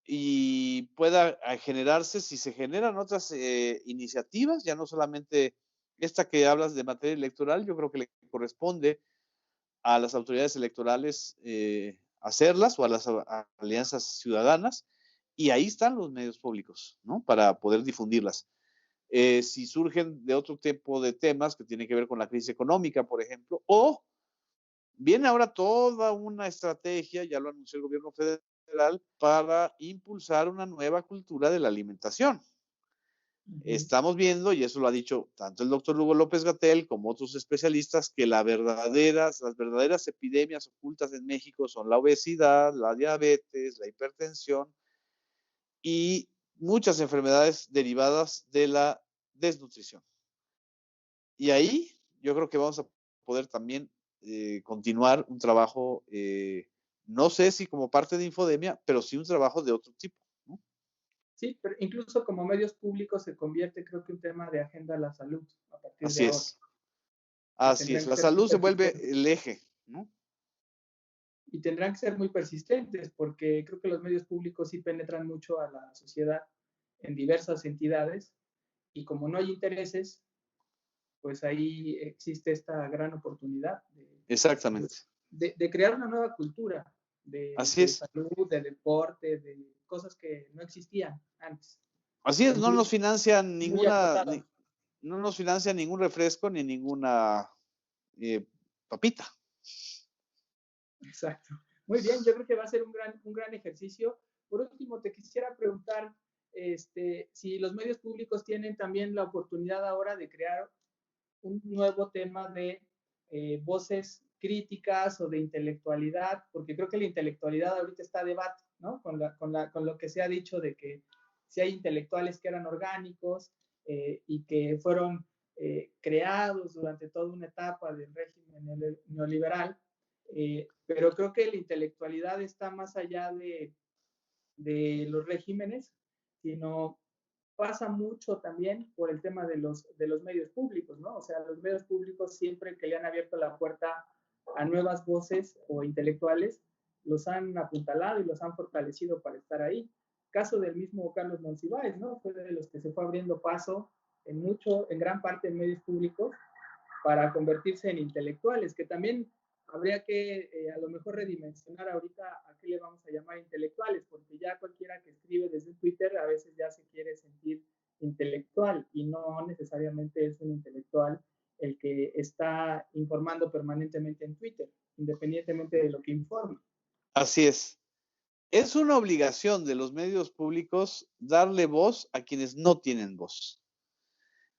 y pueda generarse, si se generan otras iniciativas, ya no solamente esta que hablas de materia electoral, yo creo que le corresponde a las autoridades electorales hacerlas o a las alianzas ciudadanas, y ahí están los medios públicos, ¿no? Para poder difundirlas. Si surgen de otro tipo de temas que tienen que ver con la crisis económica, por ejemplo, o viene ahora toda una estrategia, ya lo anunció el gobierno federal, para impulsar una nueva cultura de la alimentación. Estamos viendo, y eso lo ha dicho tanto el doctor Hugo López Gatell como otros especialistas, que las verdaderas epidemias ocultas en México son la obesidad, la diabetes, la hipertensión y muchas enfermedades derivadas de la desnutrición. Y ahí yo creo que vamos a poder también continuar un trabajo, no sé si como parte de Infodemia, pero sí un trabajo de otro tipo, ¿no? Sí, pero incluso como medios públicos se convierte, creo que un tema de agenda a la salud a partir de Así ahora. es, Que así es. tendrán que La ser muy salud se vuelve persistentes. el eje, ¿no? Y tendrán que ser muy persistentes porque creo que los medios públicos sí penetran mucho a la sociedad en diversas entidades y como no hay intereses, pues ahí existe esta gran oportunidad Exactamente. de crear una nueva cultura Así de es. salud, de deporte, de cosas que no existían antes. Así es, O no nos financian muy acotado. no nos financian ningún refresco ni ninguna papita. Exacto. Muy bien, yo creo que va a ser un gran ejercicio. Por último, te quisiera preguntar si los medios públicos tienen también la oportunidad ahora de crear un nuevo tema de voces críticas o de intelectualidad, porque creo que la intelectualidad ahorita está a debate, ¿no? Con lo que se ha dicho de que si hay intelectuales que eran orgánicos y que fueron creados durante toda una etapa del régimen neoliberal, pero creo que la intelectualidad está más allá de los regímenes, sino pasa mucho también por el tema de los medios públicos, ¿no? O sea, los medios públicos siempre que le han abierto la puerta a nuevas voces o intelectuales, los han apuntalado y los han fortalecido para estar ahí. Caso del mismo Carlos Monsiváis, ¿no? Fue de los que se fue abriendo paso en gran parte en medios públicos para convertirse en intelectuales, que también habría que a lo mejor redimensionar ahorita a qué le vamos a llamar intelectuales, porque ya cualquiera que escribe desde Twitter a veces ya se quiere sentir intelectual y no necesariamente es un intelectual el que está informando permanentemente en Twitter, independientemente de lo que informe. Así es. Es una obligación de los medios públicos darle voz a quienes no tienen voz.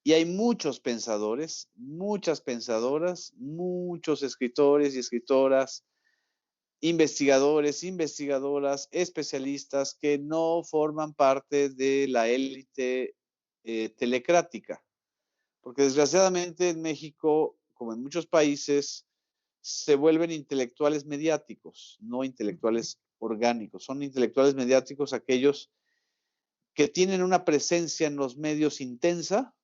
Y hay muchos pensadores, muchas pensadoras, muchos escritores y escritoras, investigadores, investigadoras, especialistas que no forman parte de la élite telecrática. Porque desgraciadamente en México, como en muchos países, se vuelven intelectuales mediáticos, no intelectuales orgánicos. Son intelectuales mediáticos aquellos que tienen una presencia en los medios intensa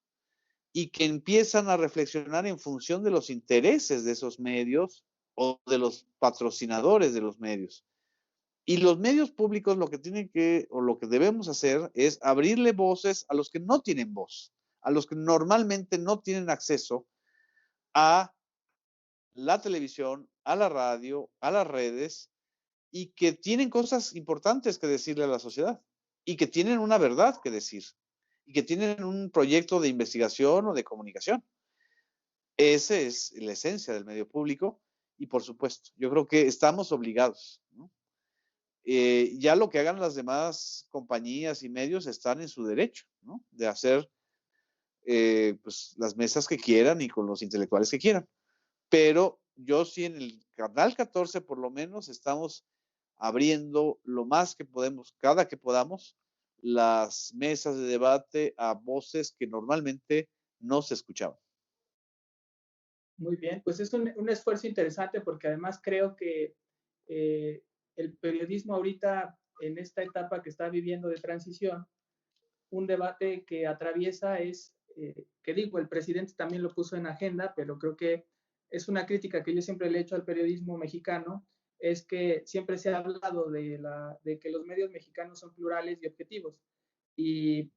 y que empiezan a reflexionar en función de los intereses de esos medios o de los patrocinadores de los medios. Y los medios públicos lo que tienen que, o lo que debemos hacer es abrirle voces a los que no tienen voz, a los que normalmente no tienen acceso a la televisión, a la radio, a las redes, y que tienen cosas importantes que decirle a la sociedad y que tienen una verdad que decir y que tienen un proyecto de investigación o de comunicación. Esa es la esencia del medio público y, por supuesto, yo creo que estamos obligados, ¿no? Ya lo que hagan las demás compañías y medios están en su derecho, ¿no? De hacer pues, las mesas que quieran y con los intelectuales que quieran. Pero yo sí en el canal 14 por lo menos estamos abriendo lo más que podemos, cada que podamos, las mesas de debate a voces que normalmente no se escuchaban. Muy bien, pues es un esfuerzo interesante porque además creo que el periodismo ahorita, en esta etapa que está viviendo de transición, un debate que atraviesa es, que digo, el presidente también lo puso en agenda, pero creo que es una crítica que yo siempre le he hecho al periodismo mexicano, es que siempre se ha hablado de que los medios mexicanos son plurales y objetivos. Y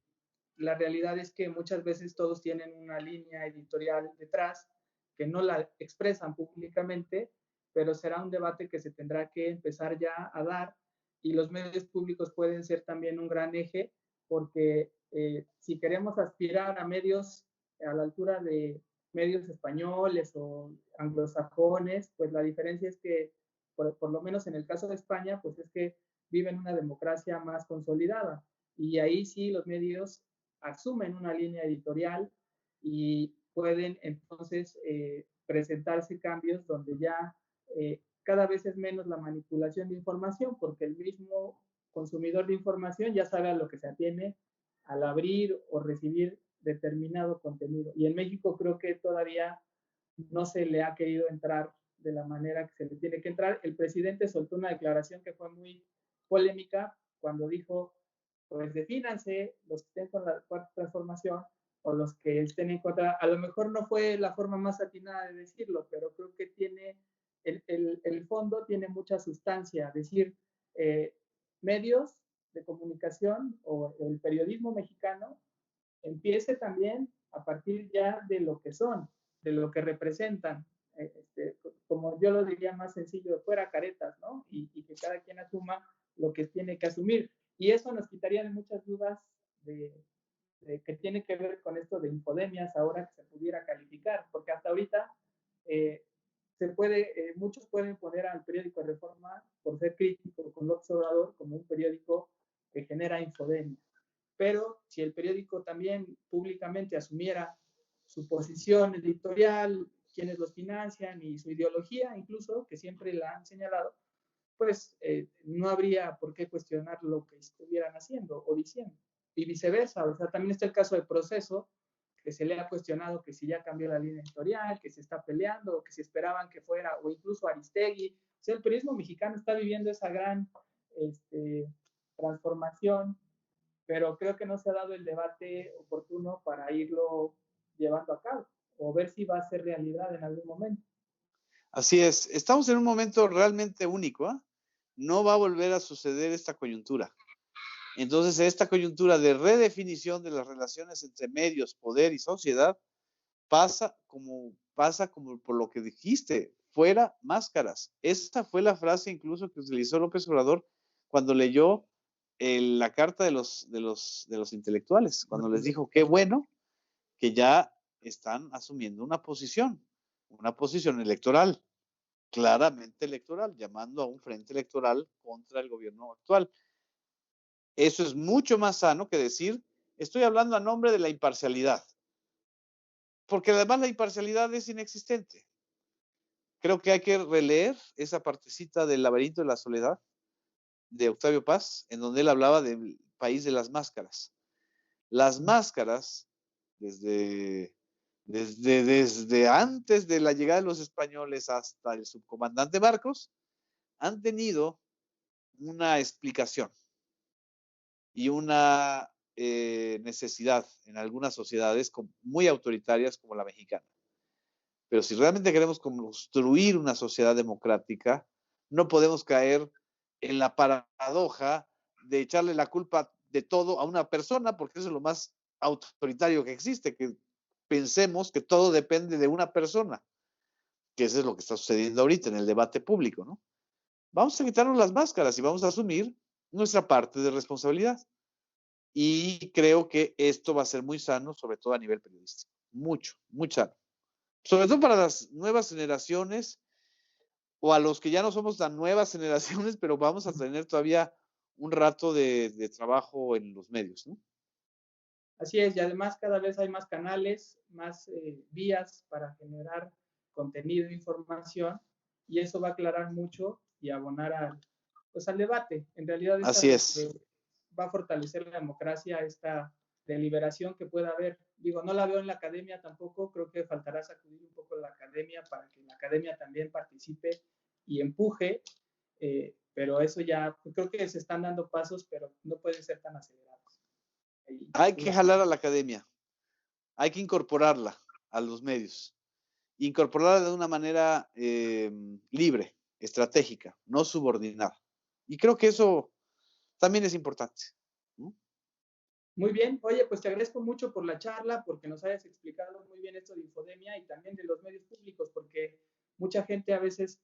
la realidad es que muchas veces todos tienen una línea editorial detrás que no la expresan públicamente, pero será un debate que se tendrá que empezar ya a dar y los medios públicos pueden ser también un gran eje porque si queremos aspirar a medios a la altura de medios españoles o anglosajones, pues la diferencia es que, por lo menos en el caso de España, pues es que viven una democracia más consolidada. Y ahí sí los medios asumen una línea editorial y pueden entonces presentarse cambios donde ya cada vez es menos la manipulación de información porque el mismo consumidor de información ya sabe a lo que se atiene al abrir o recibir determinado contenido. Y en México creo que todavía no se le ha querido entrar de la manera que se le tiene que entrar. El presidente soltó una declaración que fue muy polémica cuando dijo, pues defínanse los que estén con la cuarta transformación o los que estén en contra. A lo mejor no fue la forma más atinada de decirlo, pero creo que tiene, el fondo tiene mucha sustancia. Decir, medios de comunicación o el periodismo mexicano empiece también a partir ya de lo que son, de lo que representan. Como yo lo diría más sencillo, fuera caretas, ¿no? Y que cada quien asuma lo que tiene que asumir. Y eso nos quitaría de muchas dudas de que tiene que ver con esto de infodemias ahora que se pudiera calificar, porque hasta ahorita muchos pueden poner al periódico Reforma por ser crítico con López Obrador como un periódico que genera infodemia. Pero si el periódico también públicamente asumiera su posición editorial, quienes los financian y su ideología incluso, que siempre la han señalado, pues no habría por qué cuestionar lo que estuvieran haciendo o diciendo. Y viceversa, o sea, también está el caso del Proceso, que se le ha cuestionado que si ya cambió la línea editorial, que se está peleando, o que si esperaban que fuera, o incluso Aristegui. O sea, el periodismo mexicano está viviendo esa gran transformación, pero creo que no se ha dado el debate oportuno para irlo llevando a cabo, o ver si va a ser realidad en algún momento. Así es, estamos en un momento realmente único, ¿eh? No va a volver a suceder esta coyuntura. Entonces, esta coyuntura de redefinición de las relaciones entre medios, poder y sociedad pasa como por lo que dijiste, fuera máscaras. Esa fue la frase incluso que utilizó López Obrador cuando leyó la carta de los intelectuales, cuando les dijo, qué bueno que ya están asumiendo una posición electoral, claramente electoral, llamando a un frente electoral contra el gobierno actual. Eso es mucho más sano que decir, estoy hablando a nombre de la imparcialidad, porque además la imparcialidad es inexistente. Creo que hay que releer esa partecita del laberinto de la soledad de Octavio Paz, en donde él hablaba del país de las máscaras. Las máscaras, desde antes de la llegada de los españoles hasta el subcomandante Marcos, han tenido una explicación y una necesidad en algunas sociedades muy autoritarias como la mexicana. Pero si realmente queremos construir una sociedad democrática, no podemos caer en la paradoja de echarle la culpa de todo a una persona, porque eso es lo más autoritario que existe, que pensemos que todo depende de una persona, que eso es lo que está sucediendo ahorita en el debate público, ¿no? vamos a quitarnos las máscaras y vamos a asumir nuestra parte de responsabilidad. Y creo que esto va a ser muy sano, sobre todo a nivel periodístico. Mucho, muy sano. Sobre todo para las nuevas generaciones o a los que ya no somos tan nuevas generaciones, pero vamos a tener todavía un rato de trabajo en los medios, ¿no? Así es, y además cada vez hay más canales, más vías para generar contenido e información, y eso va a aclarar mucho y abonar pues, al debate. En realidad es Así algo es. que va a fortalecer la democracia, esta deliberación que pueda haber. Digo, no la veo en la academia tampoco, creo que faltará sacudir un poco la academia para que la academia también participe y empuje, pero eso ya, creo que se están dando pasos, pero no pueden ser tan acelerados. Hay que jalar a la academia, hay que incorporarla a los medios, incorporarla de una manera libre, estratégica, no subordinada. Y creo que eso también es importante, ¿no? Muy bien, oye, pues te agradezco mucho por la charla, porque nos hayas explicado muy bien esto de infodemia y también de los medios públicos, porque mucha gente a veces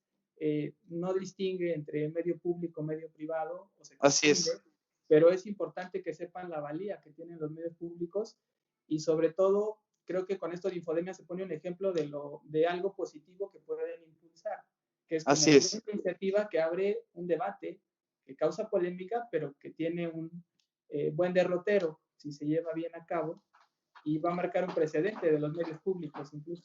no distingue entre medio público, medio privado, o se Así confunde, es. pero es importante que sepan la valía que tienen los medios públicos y sobre todo creo que con esto de infodemia se pone un ejemplo de algo positivo que pueden impulsar, que es como Así una es. iniciativa que abre un debate, que causa polémica, pero que tiene un buen derrotero si se lleva bien a cabo y va a marcar un precedente de los medios públicos incluso.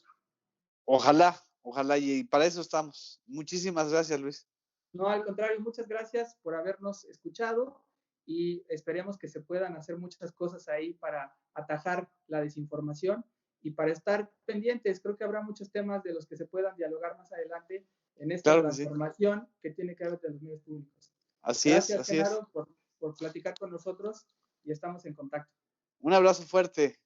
Ojalá, ojalá, y para eso estamos. Muchísimas gracias, Luis. No, al contrario, muchas gracias por habernos escuchado y esperemos que se puedan hacer muchas cosas ahí para atajar la desinformación y para estar pendientes. Creo que habrá muchos temas de los que se puedan dialogar más adelante en esta Claro que sí. transformación que tiene que haber de los medios públicos. Así es, Gracias, así es. Genaro, por platicar con nosotros y estamos en contacto. Un abrazo fuerte.